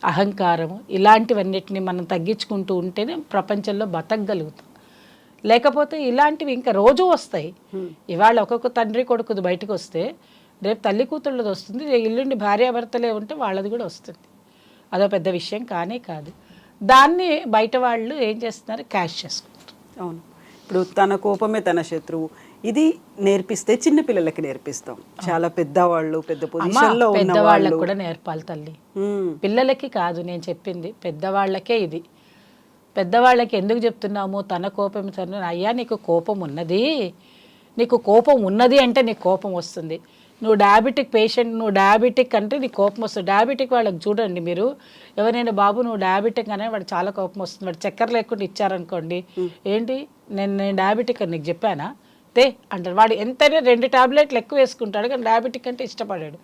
అహంకారము. ఇలాంటివన్నిటిని మనం తగ్గించుకుంటూ ఉంటేనే ప్రపంచంలో బతకగలుగుతాం. లేకపోతే ఇలాంటివి ఇంకా రోజు వస్తాయి. ఇవాళ ఒక్కొక్క తండ్రి కొడుకుది బయటకు వస్తే రేపు తల్లి కూతుళ్ళది వస్తుంది, ఇల్లుండి భార్యాభర్తలే ఉంటే వాళ్ళది కూడా వస్తుంది. అదో పెద్ద విషయం కానే కాదు. దాన్ని బయట వాళ్ళు ఏం చేస్తున్నారు? క్యాష్ చేసుకుంటారు. అవును. ఇప్పుడు తన కోపమే తన శత్రువు, ఇది నేర్పిస్తే చిన్న పిల్లలకి నేర్పిస్తాం. చాలా పెద్దవాళ్ళు, పెద్ద పొజిషన్లో ఉన్న పెద్దవాళ్ళకి కూడా నేర్పాలి తల్లి, పిల్లలకి కాదు నేను చెప్పింది. పెద్దవాళ్ళకే ఇది. పెద్దవాళ్ళకి ఎందుకు చెప్తున్నాము? తన కోపం అయ్యా నీకు కోపం ఉన్నది, నీకు కోపం ఉన్నది అంటే నీకు కోపం వస్తుంది. నువ్వు డయాబెటిక్ పేషెంట్, నువ్వు డయాబెటిక్ అంటే నీకు కోపం వస్తుంది. డయాబెటిక్ వాళ్ళకి చూడండి మీరు, ఎవరైనా బాబు నువ్వు డయాబెటిక్ అనే వాడు చాలా కోపం వస్తుంది. వాడు చక్కెర లేకుండా ఇచ్చారనుకోండి, ఏంటి నేను డయాబెటిక్ అని నీకు చెప్పానా తే అంటారు. వాడు ఎంతైనా 2 టాబ్లెట్లు ఎక్కువ వేసుకుంటాడు, కానీ డయాబెటిక్ అంటే ఇష్టపడాడు.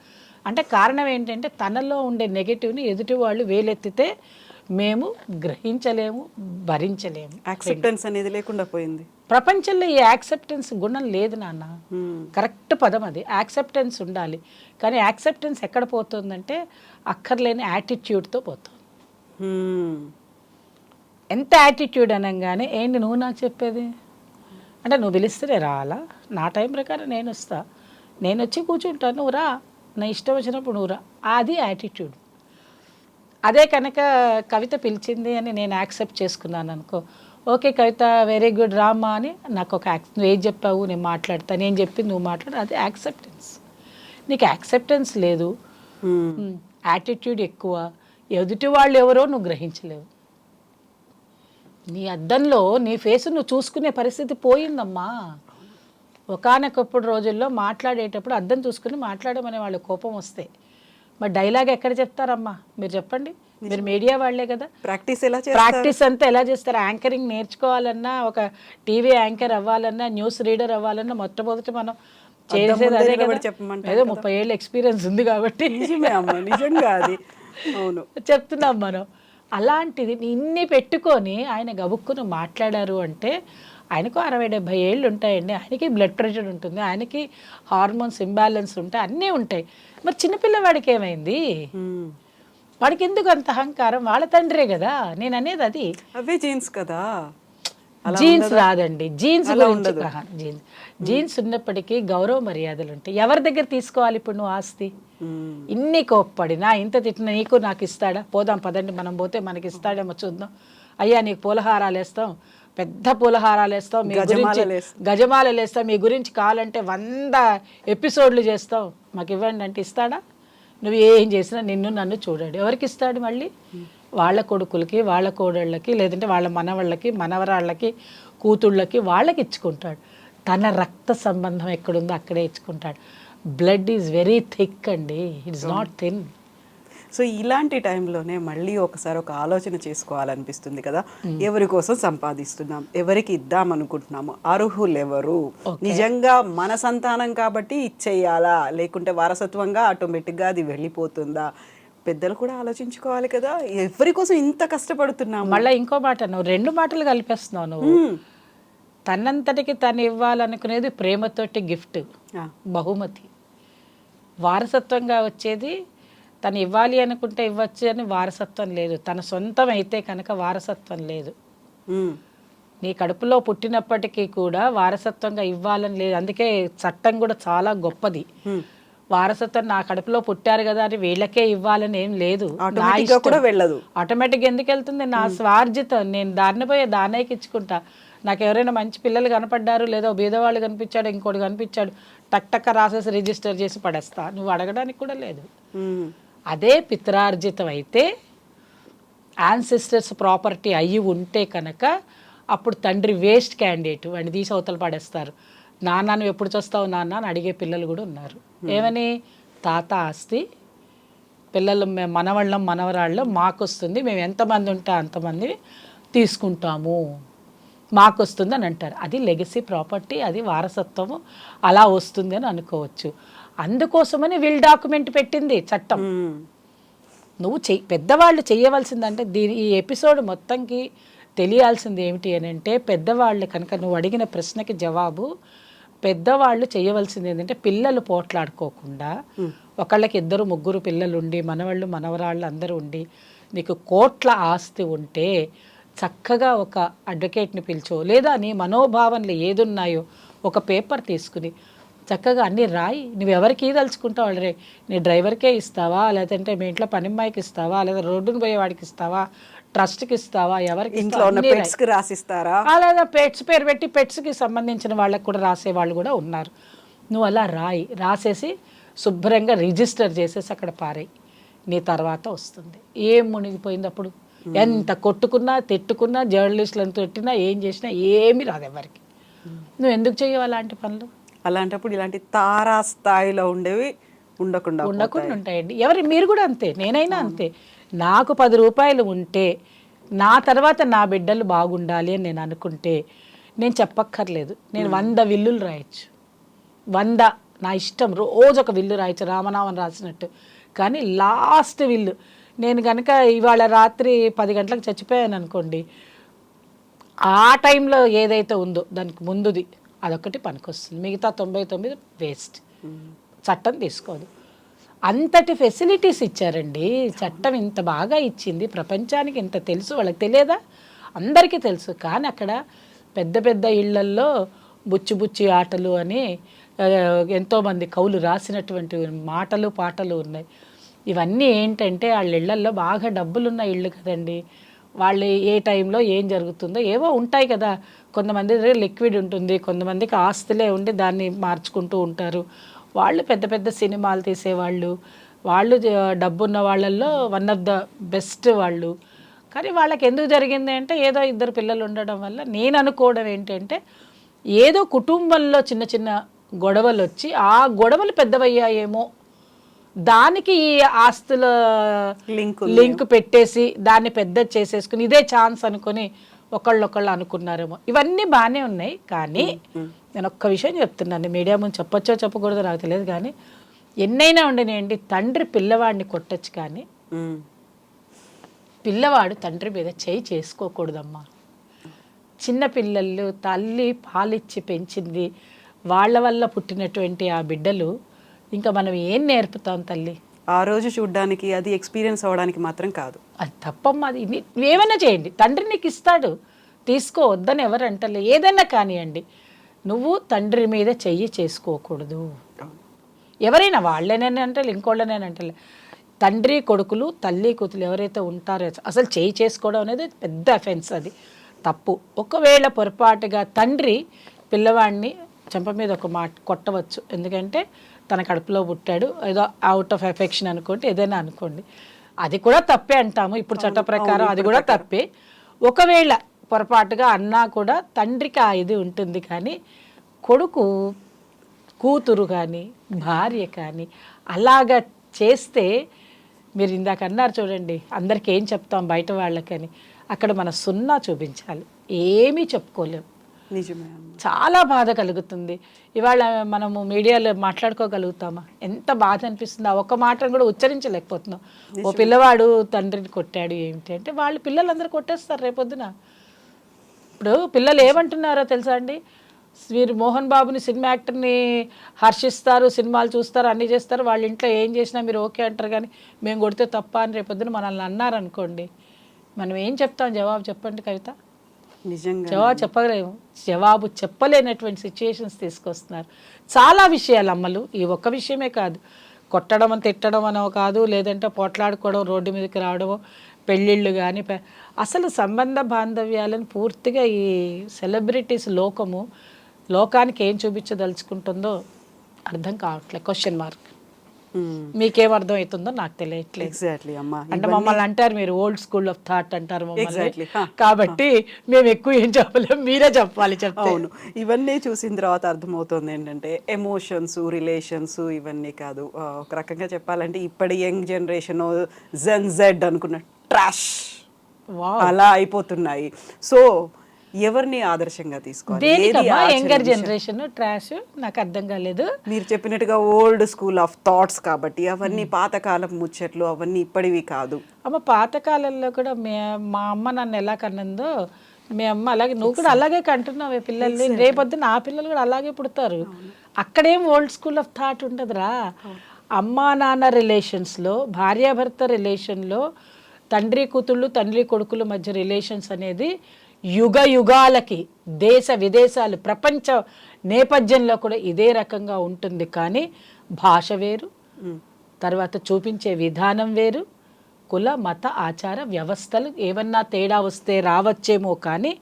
అంటే కారణం ఏంటంటే తనలో ఉండే నెగిటివ్ని ఎదుటి వాళ్ళు వేలెత్తితే మేము గ్రహించలేము, భరించలేము. యాక్సెప్టెన్స్ అనేది లేకుండా పోయింది. ప్రపంచంలో ఈ యాక్సెప్టెన్స్ గుణం లేదు నాన్న. కరెక్ట్ పదం అది. యాక్సెప్టెన్స్ ఉండాలి, కానీ యాక్సెప్టెన్స్ ఎక్కడ పోతుందంటే అక్కర్లేని యాటిట్యూడ్తో పోతుంది. ఎంత యాటిట్యూడ్ అనగానే ఏంటి నువ్వు నాకు చెప్పేది అంటే నువ్వు పిలిస్తే రావాలా, నా టైం ప్రకారం నేను వస్తా, నేను వచ్చి కూర్చుంటాను, నువ్వు రా, నా ఇష్టం వచ్చినప్పుడు నువ్వు రా. అది యాటిట్యూడ్. అదే కనుక కవిత పిలిచింది అని నేను యాక్సెప్ట్ చేసుకున్నాను అనుకో, ఓకే కవిత వెరీ గుడ్ రామ్మా అని నాకు ఒక నువ్వు ఏం చెప్పావు నేను మాట్లాడతా, నేను చెప్పింది నువ్వు మాట్లాడు, అది యాక్సెప్టెన్స్. నీకు యాక్సెప్టెన్స్ లేదు, యాటిట్యూడ్ ఎక్కువ, ఎదుటి వాళ్ళు ఎవరో నువ్వు గ్రహించలేవు. నీ అద్దంలో నీ ఫేస్ నువ్వు చూసుకునే పరిస్థితి పోయిందమ్మా. ఒకానొకప్పుడు రోజుల్లో మాట్లాడేటప్పుడు అద్దం చూసుకుని మాట్లాడమనే వాళ్ళ కోపం వస్తే మరి డైలాగ్ ఎక్కడ చెప్తారమ్మా మీరు చెప్పండి, మీరు మీడియా వాళ్ళే కదా. ప్రాక్టీస్ అంతా ఎలా చేస్తారు? యాంకరింగ్ నేర్చుకోవాలన్నా, ఒక టీవీ యాంకర్ అవ్వాలన్నా, న్యూస్ రీడర్ అవ్వాలన్నా మొట్టమొదటి మనం చేసేది అదే కదా. ఏదో 30 ఏళ్ళ ఎక్స్పీరియన్స్ ఉంది కాబట్టి నిజంగా అది చెప్తున్నాం మనం. అలాంటిది ఇన్ని పెట్టుకొని ఆయన గబుక్కును మాట్లాడారు అంటే ఆయనకు 60-70 ఏళ్ళు ఉంటాయండి. ఆయనకి బ్లడ్ ప్రెషర్ ఉంటుంది, ఆయనకి హార్మోన్స్ ఇంబ్యాలెన్స్ ఉంటాయి, అన్నీ ఉంటాయి. మరి చిన్నపిల్లవాడికి ఏమైంది? వాడికి ఎందుకు అంత అహంకారం? వాళ్ళ తండ్రే కదా. నేను అనేది అది. అవే జీన్స్ కదా. జీన్స్ రాదండి, జీన్స్ జీన్స్ ఉన్నప్పటికీ గౌరవ మర్యాదలు ఉంటాయి. ఎవరి దగ్గర తీసుకోవాలి ఇప్పుడు నువ్వు ఆస్తి? ఇన్ని కోప్పడినా, ఇంత తిట్టినా నీకు నాకు ఇస్తాడా? పోదాం పదండి మనం పోతే మనకి ఇస్తాడేమో చూద్దాం. అయ్యా నీకు పూలహారాలు వేస్తాం, పెద్ద పూలహారాలు వేస్తాం, మీ గురించి గజమాలలు వేస్తాం, మీ గురించి కావాలంటే 100 ఎపిసోడ్లు చేస్తాం, మాకు ఇవ్వండి అంటే ఇస్తాడా? నువ్వు ఏం చేసినా నిన్ను నన్ను చూడాడు. ఎవరికి ఇస్తాడు? మళ్ళీ వాళ్ళ కొడుకులకి, వాళ్ళ కోడళ్ళకి, లేదంటే వాళ్ళ మనవాళ్ళకి, మనవరాళ్ళకి, కూతుళ్ళకి, వాళ్ళకి ఇచ్చుకుంటాడు. తన రక్త సంబంధం ఎక్కడుందో అక్కడే ఇచ్చుకుంటాడు. బ్లడ్ ఈజ్ వెరీ థిక్ అండి, ఇట్స్ నాట్ థిన్. సో ఇలాంటి టైంలోనే మళ్ళీ ఒకసారి ఒక ఆలోచన చేసుకోవాలనిపిస్తుంది కదా. ఎవరి కోసం సంపాదిస్తున్నాం, ఎవరికి ఇద్దాం అనుకుంటున్నాము, అర్హులు ఎవరు, నిజంగా మన సంతానం కాబట్టి ఇచ్చేయాలా, లేకుంటే వారసత్వంగా ఆటోమేటిక్గా అది వెళ్ళిపోతుందా? పెద్దలు కూడా ఆలోచించుకోవాలి కదా. ఎవరి కోసం ఇంత కష్టపడుతున్నాము? మళ్ళీ ఇంకో మాట, నువ్వు 2 మాటలు కలిపేస్తున్నావు. నువ్వు తనంతటికి తను ఇవ్వాలనుకునేది ప్రేమతోటి గిఫ్ట్, బహుమతి. వారసత్వంగా వచ్చేది తను ఇవ్వాలి అనుకుంటే ఇవ్వచ్చు అని వారసత్వం లేదు. తన సొంతం అయితే కనుక వారసత్వం లేదు. నీ కడుపులో పుట్టినప్పటికీ కూడా వారసత్వంగా ఇవ్వాలని లేదు. అందుకే చట్టం కూడా చాలా గొప్పది. వారసత్వం నా కడుపులో పుట్టారు కదా అని వీళ్ళకే ఇవ్వాలని ఏం లేదు. ఆటోమేటిక్గా ఎందుకు వెళ్తుంది? నా స్వార్జితం, నేను దారిని పోయే దానేకి ఇచ్చుకుంటా. నాకు ఎవరైనా మంచి పిల్లలు కనపడ్డారు, లేదా బీదవాళ్ళు కనిపించాడు, ఇంకోటి కనిపించాడు, టక్ టక్క రాసేసి రిజిస్టర్ చేసి పడేస్తా. నువ్వు అడగడానికి కూడా లేదు. అదే పిత్రార్జితం అయితే, యాన్సిస్టర్స్ ప్రాపర్టీ అయ్యి ఉంటే కనుక అప్పుడు తండ్రి వేస్ట్ క్యాండిడేట్, వాడిని తీసి అవతల పడేస్తారు. నాన్న నువ్వు ఎప్పుడు చూస్తావు నాన్న అని అడిగే పిల్లలు కూడా ఉన్నారు. ఏమని? తాత ఆస్తి పిల్లలు మనవాళ్ళం మనవరాళ్ళం మాకు వస్తుంది, మేము ఎంతమంది ఉంటే అంతమంది తీసుకుంటాము, మాకు వస్తుంది అని అంటారు. అది లెగసీ ప్రాపర్టీ, అది వారసత్వము, అలా వస్తుంది అని అనుకోవచ్చు. అందుకోసమని విల్ డాక్యుమెంట్ పెట్టింది చట్టం. నువ్వు పెద్దవాళ్ళు చేయవలసిందంటే ఈ ఎపిసోడ్ మొత్తంకి తెలియాల్సింది ఏమిటి అని అంటే, పెద్దవాళ్ళు కనుక నువ్వు అడిగిన ప్రశ్నకి జవాబు, పెద్దవాళ్ళు చేయవలసింది ఏంటంటే పిల్లలు పోట్లాడుకోకుండా, ఒకళ్ళకి 2, 3 పిల్లలు ఉండి, మనవాళ్ళు మనవరాళ్ళు అందరూ ఉండి, నీకు కోట్ల ఆస్తి ఉంటే చక్కగా ఒక అడ్వకేట్ని పిలిచో, లేదా నీ మనోభావనలు ఏదున్నాయో ఒక పేపర్ తీసుకుని చక్కగా అన్నీ రాయి. నువ్వు ఎవరికి తలుచుకుంటావు వాళ్ళరే, నీ డ్రైవర్కే ఇస్తావా, లేదంటే మీ ఇంట్లో పనిమ్మాయికి ఇస్తావా, లేదా రోడ్డును పోయే వాడికి ఇస్తావా, ట్రస్ట్కి ఇస్తావా, ఎవరికి రాసిస్తారా, లేదా పెట్స్ పేరు పెట్టి పెట్స్కి సంబంధించిన వాళ్ళకి కూడా రాసేవాళ్ళు కూడా ఉన్నారు. నువ్వు అలా రాసేసి శుభ్రంగా రిజిస్టర్ చేసేసి అక్కడ పారేయి. నీ తర్వాత వస్తుంది. ఏం మునిగిపోయింది అప్పుడు? ఎంత కొట్టుకున్నా, తిట్టుకున్నా, జర్నలిస్టులను తిట్టినా, ఏం చేసినా ఏమీ రాదు ఎవరికి. నువ్వు ఎందుకు చేయవు అలాంటి పనులు? అలాంటప్పుడు ఇలాంటి తారా స్థాయిలో ఉండేవి ఉండకుండా ఉంటాయండి. మీరు కూడా అంతే, నేనైనా అంతే. నాకు 10 రూపాయలు ఉంటే నా తర్వాత నా బిడ్డలు బాగుండాలి అని నేను అనుకుంటే నేను చెప్పక్కర్లేదు, నేను 100 విల్లులు రాయొచ్చు, 100 నా ఇష్టం, రోజు ఒక విల్లు రాయొచ్చు రామనామం రాసినట్టు. కానీ లాస్ట్ విల్లు నేను కనుక ఇవాళ రాత్రి 10 గంటలకు చచ్చిపోయాను అనుకోండి, ఆ టైంలో ఏదైతే ఉందో దానికి ముందుది అదొకటి పనికొస్తుంది, మిగతా 99 వేస్ట్. చట్టం తీసుకోదు. అంతటి ఫెసిలిటీస్ ఇచ్చారండి చట్టం, ఇంత బాగా ఇచ్చింది ప్రపంచానికి, ఇంత తెలుసు వాళ్ళకి తెలియదా? అందరికీ తెలుసు. కానీ అక్కడ పెద్ద పెద్ద ఇళ్లల్లో బుచ్చి బుచ్చి ఆటలు అని ఎంతోమంది కవులు రాసినటువంటి మాటలు పాటలు ఉన్నాయి. ఇవన్నీ ఏంటంటే వాళ్ళ ఇళ్లల్లో బాగా డబ్బులున్న ఇళ్ళు కదండి. వాళ్ళు ఏ టైంలో ఏం జరుగుతుందో ఏవో ఉంటాయి కదా. కొంతమంది దగ్గర లిక్విడ్ ఉంటుంది, కొంతమందికి ఆస్తులే ఉండి దాన్ని మార్చుకుంటూ ఉంటారు. వాళ్ళు పెద్ద పెద్ద సినిమాలు తీసేవాళ్ళు, వాళ్ళు డబ్బున్న వాళ్ళల్లో వన్ ఆఫ్ ద బెస్ట్ వాళ్ళు. కానీ వాళ్ళకి ఎందుకు జరిగింది అంటే ఏదో ఇద్దరు పిల్లలు ఉండడం వల్ల. నేను అనుకోవడం ఏంటంటే ఏదో కుటుంబంలో చిన్న చిన్న గొడవలు వచ్చి ఆ గొడవలు పెద్దవయ్యాయేమో, దానికి ఈ ఆస్తుల లింక్ పెట్టేసి దాన్ని పెద్ద చేసేసుకుని ఇదే ఛాన్స్ అనుకుని ఒకళ్ళొకళ్ళు అనుకున్నారేమో. ఇవన్నీ బాగానే ఉన్నాయి. కానీ నేను ఒక్క విషయం చెప్తున్నాను, మీడియా ముందు చెప్పొచ్చో చెప్పకూడదో నాకు తెలియదు. కానీ ఎన్నైనా ఉండనివ్వండి, తండ్రి పిల్లవాడిని కొట్టచ్చు కానీ పిల్లవాడు తండ్రి మీద చేయి చేసుకోకూడదమ్మా. చిన్నపిల్లలు తల్లి పాలిచ్చి పెంచింది, వాళ్ళ వల్ల పుట్టినటువంటి ఆ బిడ్డలు ఇంకా మనం ఏం నేర్పుతాం తల్లి? ఆ రోజు చూడ్డానికి, అది ఎక్స్పీరియన్స్ అవ్వడానికి మాత్రం కాదు. అది తప్పమ్మా. అది ఏమైనా చేయండి, తండ్రి నీకు ఇస్తాడు, తీసుకో, వద్దని ఎవరు అంటలే. ఏదైనా కానివ్వండి, నువ్వు తండ్రి మీద చెయ్యి చేసుకోకూడదు. ఎవరైనా వాళ్ళేనని అంటలే, ఇంకోళ్ళనే అంటలే. తండ్రి కొడుకులు, తల్లి కూతులు ఎవరైతే ఉంటారో అసలు చేయి చేసుకోవడం అనేది పెద్ద అఫెన్స్, అది తప్పు. ఒకవేళ పొరపాటుగా తండ్రి పిల్లవాడిని చెంప మీద ఒక మాట కొట్టవచ్చు, ఎందుకంటే తన కడుపులో పుట్టాడు, ఏదో అవుట్ ఆఫ్ ఎఫెక్షన్ అనుకోండి, ఏదైనా అనుకోండి, అది కూడా తప్పే అంటాము ఇప్పుడు చట్ట ప్రకారం, అది కూడా తప్పే. ఒకవేళ పొరపాటుగా అన్నా కూడా తండ్రికి ఆ ఇది ఉంటుంది. కానీ కొడుకు, కూతురు కానీ భార్య కానీ అలాగా చేస్తే, మీరు ఇందాక అన్నారు చూడండి, అందరికి ఏం చెప్తాం బయట వాళ్ళకని, అక్కడ మన సున్నా చూపించాలి, ఏమీ చెప్పుకోలేము. నిజమే. చాలా బాధ కలుగుతుంది. ఇవాళ మనము మీడియాలో మాట్లాడుకోగలుగుతామా? ఎంత బాధ అనిపిస్తుంది. ఆ ఒక్క మాటను కూడా ఉచ్చరించలేకపోతున్నాం. ఓ పిల్లవాడు తండ్రిని కొట్టాడు ఏమిటి అంటే, వాళ్ళు పిల్లలందరూ కొట్టేస్తారు రేపొద్దున. ఇప్పుడు పిల్లలు ఏమంటున్నారో తెలుసా అండి, మీరు మోహన్ బాబుని సినిమా యాక్టర్ని హర్షిస్తారు, సినిమాలు చూస్తారు, అన్నీ చేస్తారు, వాళ్ళ ఇంట్లో ఏం చేసినా మీరు ఓకే అంటారు, కానీ మేము కొడితే తప్ప అని రేపొద్దున మనల్ని అన్నారనుకోండి, మనం ఏం చెప్తాం? జవాబు చెప్పండి కవిత. నిజంగా జవాబు చెప్పలేము. జవాబు చెప్పలేనటువంటి సిచ్యుయేషన్స్ తీసుకొస్తున్నారు. చాలా విషయాలు అమ్మలు, ఈ ఒక్క విషయమే కాదు, కొట్టడం అని తిట్టడం అనో కాదు, లేదంటే పోట్లాడుకోవడం, రోడ్డు మీదకి రావడమో, పెళ్ళిళ్ళు కానీ, అసలు సంబంధ బాంధవ్యాలను పూర్తిగా ఈ సెలబ్రిటీస్ లోకానికి ఏం చూపించదలుచుకుంటుందో అర్థం కావట్లేదు. Question mark. మీకేం అర్థం అవుతుందో నాకు తెలియట్లేదు. ఎగ్జాక్ట్లీ అమ్మా. అంటే మమ్మల్ని అంటారు మీరు ఓల్డ్ స్కూల్ ఆఫ్ థాట్ అంటారు మమ్మల్ని, కాబట్టి మేము ఎక్కువ ఏం చెప్పలేము, మీరే చెప్పాలి. అవును, ఇవన్నీ చూసిన తర్వాత అర్థమవుతుంది ఏంటంటే ఎమోషన్స్, రిలేషన్స్ ఇవన్నీ కాదు, ఒక రకంగా చెప్పాలంటే ఇప్పటి యంగ్ జనరేషన్ జెడ్ అనుకున్న ట్రాష్ అలా అయిపోతున్నాయి. సో ఎవరిని ఆదర్శంగా తీసుకోవాలి? యంగర్ జనరేషన్ ట్రాష్ నాకు అర్థం కాలేదు. మీరు చెప్పినట్టుగా ఓల్డ్ స్కూల్ ఆఫ్ థాట్స్ కాబట్టి అవన్నీ పాతకాలం ముచ్చట్లు, అవన్నీ ఇప్పటివి కాదు. అమ్మ పాతకాలంలో కూడా మా అమ్మ నన్ను ఎలా కన్నందో మీ అమ్మ అలాగే నువ్వు కూడా అలాగే కంటున్నావు పిల్లల్ని. రేపొద్దున ఆ పిల్లలు కూడా అలాగే పుడతారు. అక్కడేం ఓల్డ్ స్కూల్ ఆఫ్ థాట్ ఉంటుందిరా. అమ్మా నాన్న రిలేషన్స్లో, భార్యాభర్త రిలేషన్లో, తండ్రి కూతుళ్ళు, తండ్రి కొడుకుల మధ్య రిలేషన్స్ అనేది యుగ యుగాలకి, దేశ విదేశాలు, ప్రపంచ నేపథ్యంలో కూడా ఇదే రకంగా ఉంటుంది. కానీ భాష వేరు, తర్వాత చూపించే విధానం వేరు, కుల మత ఆచార వ్యవస్థలు ఏమన్నా తేడా వస్తే రావచ్చేమో, కానీ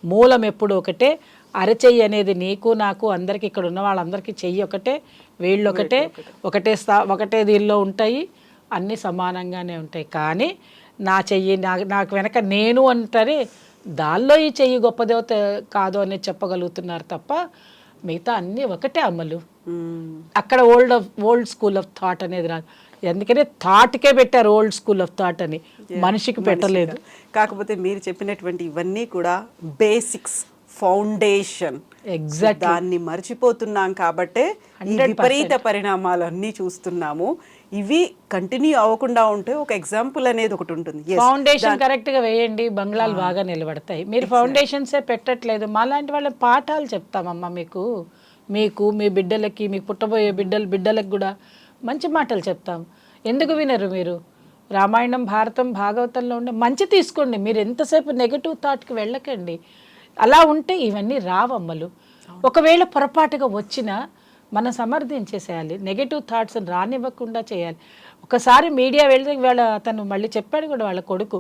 మూలం ఎప్పుడు ఒకటే. అరచెయ్యి అనేది నీకు నాకు అందరికీ, ఇక్కడ ఉన్న వాళ్ళందరికీ చెయ్యి ఒకటే, వీళ్ళు ఒకటే, ఒకటే దీనిలో ఉంటాయి, అన్నీ సమానంగానే ఉంటాయి. కానీ నా చెయ్యి నాకు వెనక నేను అంటారే, దానిలో ఈ చెయ్యి గొప్పదో కాదో అనేది చెప్పగలుగుతున్నారు తప్ప మిగతా అన్నీ ఒకటే అమలు. అక్కడ ఓల్డ్ స్కూల్ ఆఫ్ థాట్ అనేది రాదు. ఎందుకనే థాట్కే పెట్టారు ఓల్డ్ స్కూల్ ఆఫ్ థాట్ అని, మనిషికి పెట్టలేదు. కాకపోతే మీరు చెప్పినటువంటి ఇవన్నీ కూడా బేసిక్స్, ఫౌండేషన్. ఎగ్జాక్ట్, దాన్ని మర్చిపోతున్నాం కాబట్టే ఈ విపరీత పరిణామాలన్నీ చూస్తున్నాము. ఇవి కంటిన్యూ అవ్వకుండా ఉంటే ఒక ఎగ్జాంపుల్ అనేది ఒకటి ఉంటుంది. ఫౌండేషన్ కరెక్ట్ గా వేయండి, బంగ్లాలు బాగా నిలబడతాయి. మీరు ఫౌండేషన్సే పెట్టట్లేదు. మాలాంటి వాళ్ళ పాఠాలు చెప్తామమ్మా మీకు మీ బిడ్డలకి, మీకు పుట్టబోయే బిడ్డలకు కూడా మంచి మాటలు చెప్తాం. ఎందుకు వినరు మీరు? రామాయణం, భారతం, భాగవతంలో ఉండే మంచి తీసుకోండి. మీరు ఎంతసేపు నెగటివ్ థాట్కి వెళ్ళకండి. అలా ఉంటే ఇవన్నీ రావమ్మలు. ఒకవేళ పొరపాటుగా వచ్చినా మనం సమర్థించేసేయాలి. నెగటివ్ థాట్స్ని రానివ్వకుండా చేయాలి. ఒకసారి మీడియా వెళ్తే వాళ్ళ అతను మళ్ళీ చెప్పాడు కూడా, వాళ్ళ కొడుకు,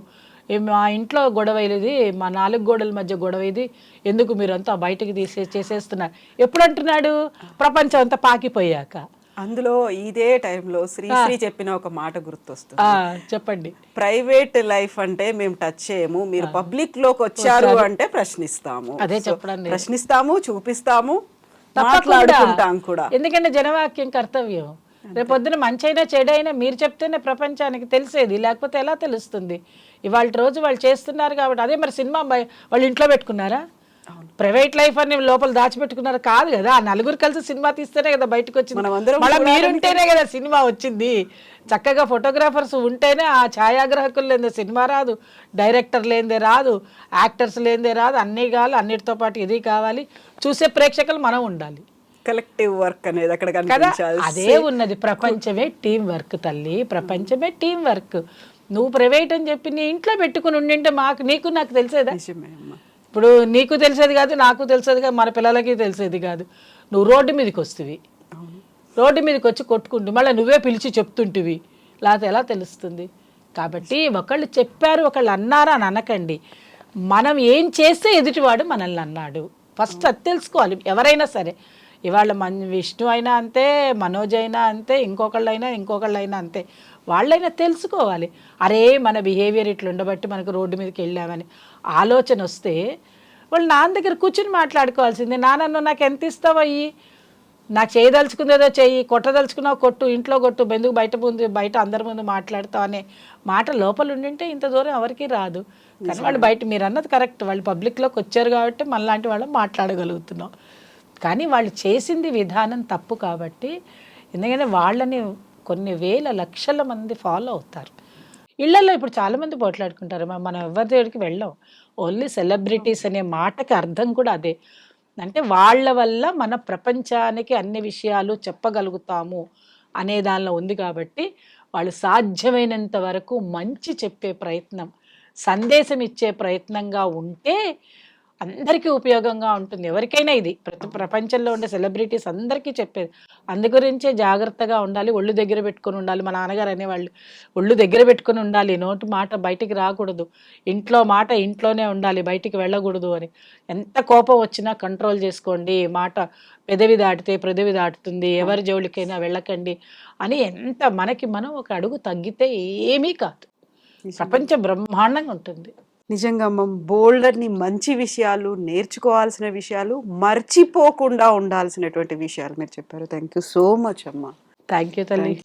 మా ఇంట్లో గొడవ ఇది, మా 4 గోడల మధ్య గొడవ ఇది, ఎందుకు మీరంతా బయటకు చేసేస్తున్నారు ఎప్పుడు అంటున్నాడు? ప్రపంచం అంతా పాకిపోయాక. అందులో ఇదే టైంలో శ్రీ చెప్పిన ఒక మాట గుర్తొస్తుంది. చెప్పండి. ప్రైవేట్ లైఫ్ అంటే మేము టచ్ చేయము, మీరు పబ్లిక్ లోకి వచ్చారు అంటే ప్రశ్నిస్తాము. అదే చెప్పండి. ప్రశ్నిస్తాము, చూపిస్తాము, తప్పకుండా. మాట్లాడుకుంటాం కూడా. ఎందుకంటే జనవాక్యం కర్తవ్యం. రేపొద్దున మంచి అయినా చెడైనా మీరు చెప్తేనే ప్రపంచానికి తెలిసేది, లేకపోతే ఎలా తెలుస్తుంది? ఇవాళ రోజు వాళ్ళు చేస్తున్నారు కాబట్టి. అదే మరి సినిమా వాళ్ళు ఇంట్లో పెట్టుకున్నారా? ప్రైవేట్ లైఫ్ అని లోపల దాచిపెట్టుకున్నారు కాదు కదా. ఆ 4 కలిసి సినిమా తీస్తేనే కదా బయటకు వచ్చింది. మళ్ళీ మీరుంటేనే కదా సినిమా వచ్చింది. చక్కగా ఫోటోగ్రాఫర్స్ ఉంటేనే ఆ ఛాయాగ్రాహకులు లేదే సినిమా రాదు, డైరెక్టర్ లేదే రాదు, యాక్టర్స్ లేదే రాదు. అన్నీ కావాలి, అన్నిటితో పాటు ఇది కావాలి, చూసే ప్రేక్షకులు మనం ఉండాలి. కలెక్టివ్ వర్క్ అనేది అక్కడ కదా, కనిపించాలి. అదే ఉన్నది. ప్రపంచమే టీం వర్క్ తల్లి, ప్రపంచమే టీం వర్క్. నువ్వు ప్రైవేట్ అని చెప్పి నీ ఇంట్లో పెట్టుకుని ఉండింటే నీకు నాకు తెలిసేదా? ఇప్పుడు నీకు తెలిసేది కాదు, నాకు తెలిసేది కాదు, మన పిల్లలకి తెలిసేది కాదు. నువ్వు రోడ్డు మీదకి వస్తువి, రోడ్డు మీదకి వచ్చి కొట్టుకుంటూ మళ్ళీ నువ్వే పిలిచి చెప్తుంటివి, లేకపోతే ఎలా తెలుస్తుంది? కాబట్టి ఒకళ్ళు చెప్పారు, ఒకళ్ళు అన్నారా అని అనకండి. మనం ఏం చేస్తే ఎదుటివాడు మనల్ని అన్నాడు, ఫస్ట్ అది తెలుసుకోవాలి. ఎవరైనా సరే, ఇవాళ విష్ణు అయినా అంతే, మనోజ్ అయినా అంతే, ఇంకొకళ్ళైనా అంతే. వాళ్ళైనా తెలుసుకోవాలి. అరే మన బిహేవియర్ ఇట్లా ఉండబట్టి మనకు రోడ్డు మీదకి వెళ్ళామని ఆలోచన వస్తే వాళ్ళు నాన్న దగ్గర కూర్చుని మాట్లాడుకోవాల్సిందే. నాన్న నువ్వు నాకు ఎంత ఇస్తావు అయ్యి, నాకు చేయదలుచుకుందేదో చెయ్యి, కొట్టదలుచుకున్నావు కొట్టు, ఇంట్లో కొట్టు, బెందుకు బయట అందరి ముందు మాట్లాడతావు అనే మాట లోపల ఉండింటే ఇంత దూరం ఎవరికి రాదు. కానీ వాళ్ళు బయట, మీరు అన్నది కరెక్ట్, వాళ్ళు పబ్లిక్లోకి వచ్చారు కాబట్టి మనలాంటి వాళ్ళు మాట్లాడగలుగుతున్నాం. కానీ వాళ్ళు చేసింది విధానం తప్పు కాబట్టి, ఎందుకంటే వాళ్ళని కొన్ని వేల లక్షల మంది ఫాలో అవుతారు. ఇళ్లలో ఇప్పుడు చాలామంది పోట్లాడుకుంటారు, మనం ఎవరి దగ్గరికి వెళ్ళాం. ఓన్లీ సెలబ్రిటీస్ అనే మాటకి అర్థం కూడా అదే. అంటే వాళ్ళ వల్ల మన ప్రపంచానికి అన్ని విషయాలు చెప్పగలుగుతాము అనే దానిలో ఉంది. కాబట్టి వాళ్ళు సాధ్యమైనంత వరకు మంచి చెప్పే ప్రయత్నం, సందేశం ఇచ్చే ప్రయత్నంగా ఉంటే అందరికీ ఉపయోగంగా ఉంటుంది. ఎవరికైనా ఇది ప్రపంచంలో ఉండే సెలబ్రిటీస్ అందరికీ చెప్పేది. అందుగురించే జాగ్రత్తగా ఉండాలి, ఒళ్ళు దగ్గర పెట్టుకొని ఉండాలి. మా నాన్నగారు అనేవాళ్ళు, ఒళ్ళు దగ్గర పెట్టుకొని ఉండాలి, నోటి మాట బయటికి రాకూడదు, ఇంట్లో మాట ఇంట్లోనే ఉండాలి, బయటికి వెళ్ళకూడదు అని. ఎంత కోపం వచ్చినా కంట్రోల్ చేసుకోండి, మాట పెదవి దాటితే పృథివి దాటుతుంది, ఎవరి జోలికైనా వెళ్ళకండి అని. ఎంత మనకి మనం ఒక అడుగు తగ్గితే ఏమీ కాదు, ప్రపంచం బ్రహ్మాండంగా ఉంటుంది. నిజంగా అమ్మ, బోల్డర్ని మంచి విషయాలు, నేర్చుకోవాల్సిన విషయాలు, మర్చిపోకుండా ఉండాల్సినటువంటి విషయాలు మీరు చెప్పారు. థ్యాంక్ యూ సో మచ్ అమ్మ. థ్యాంక్ యూ తల్లి.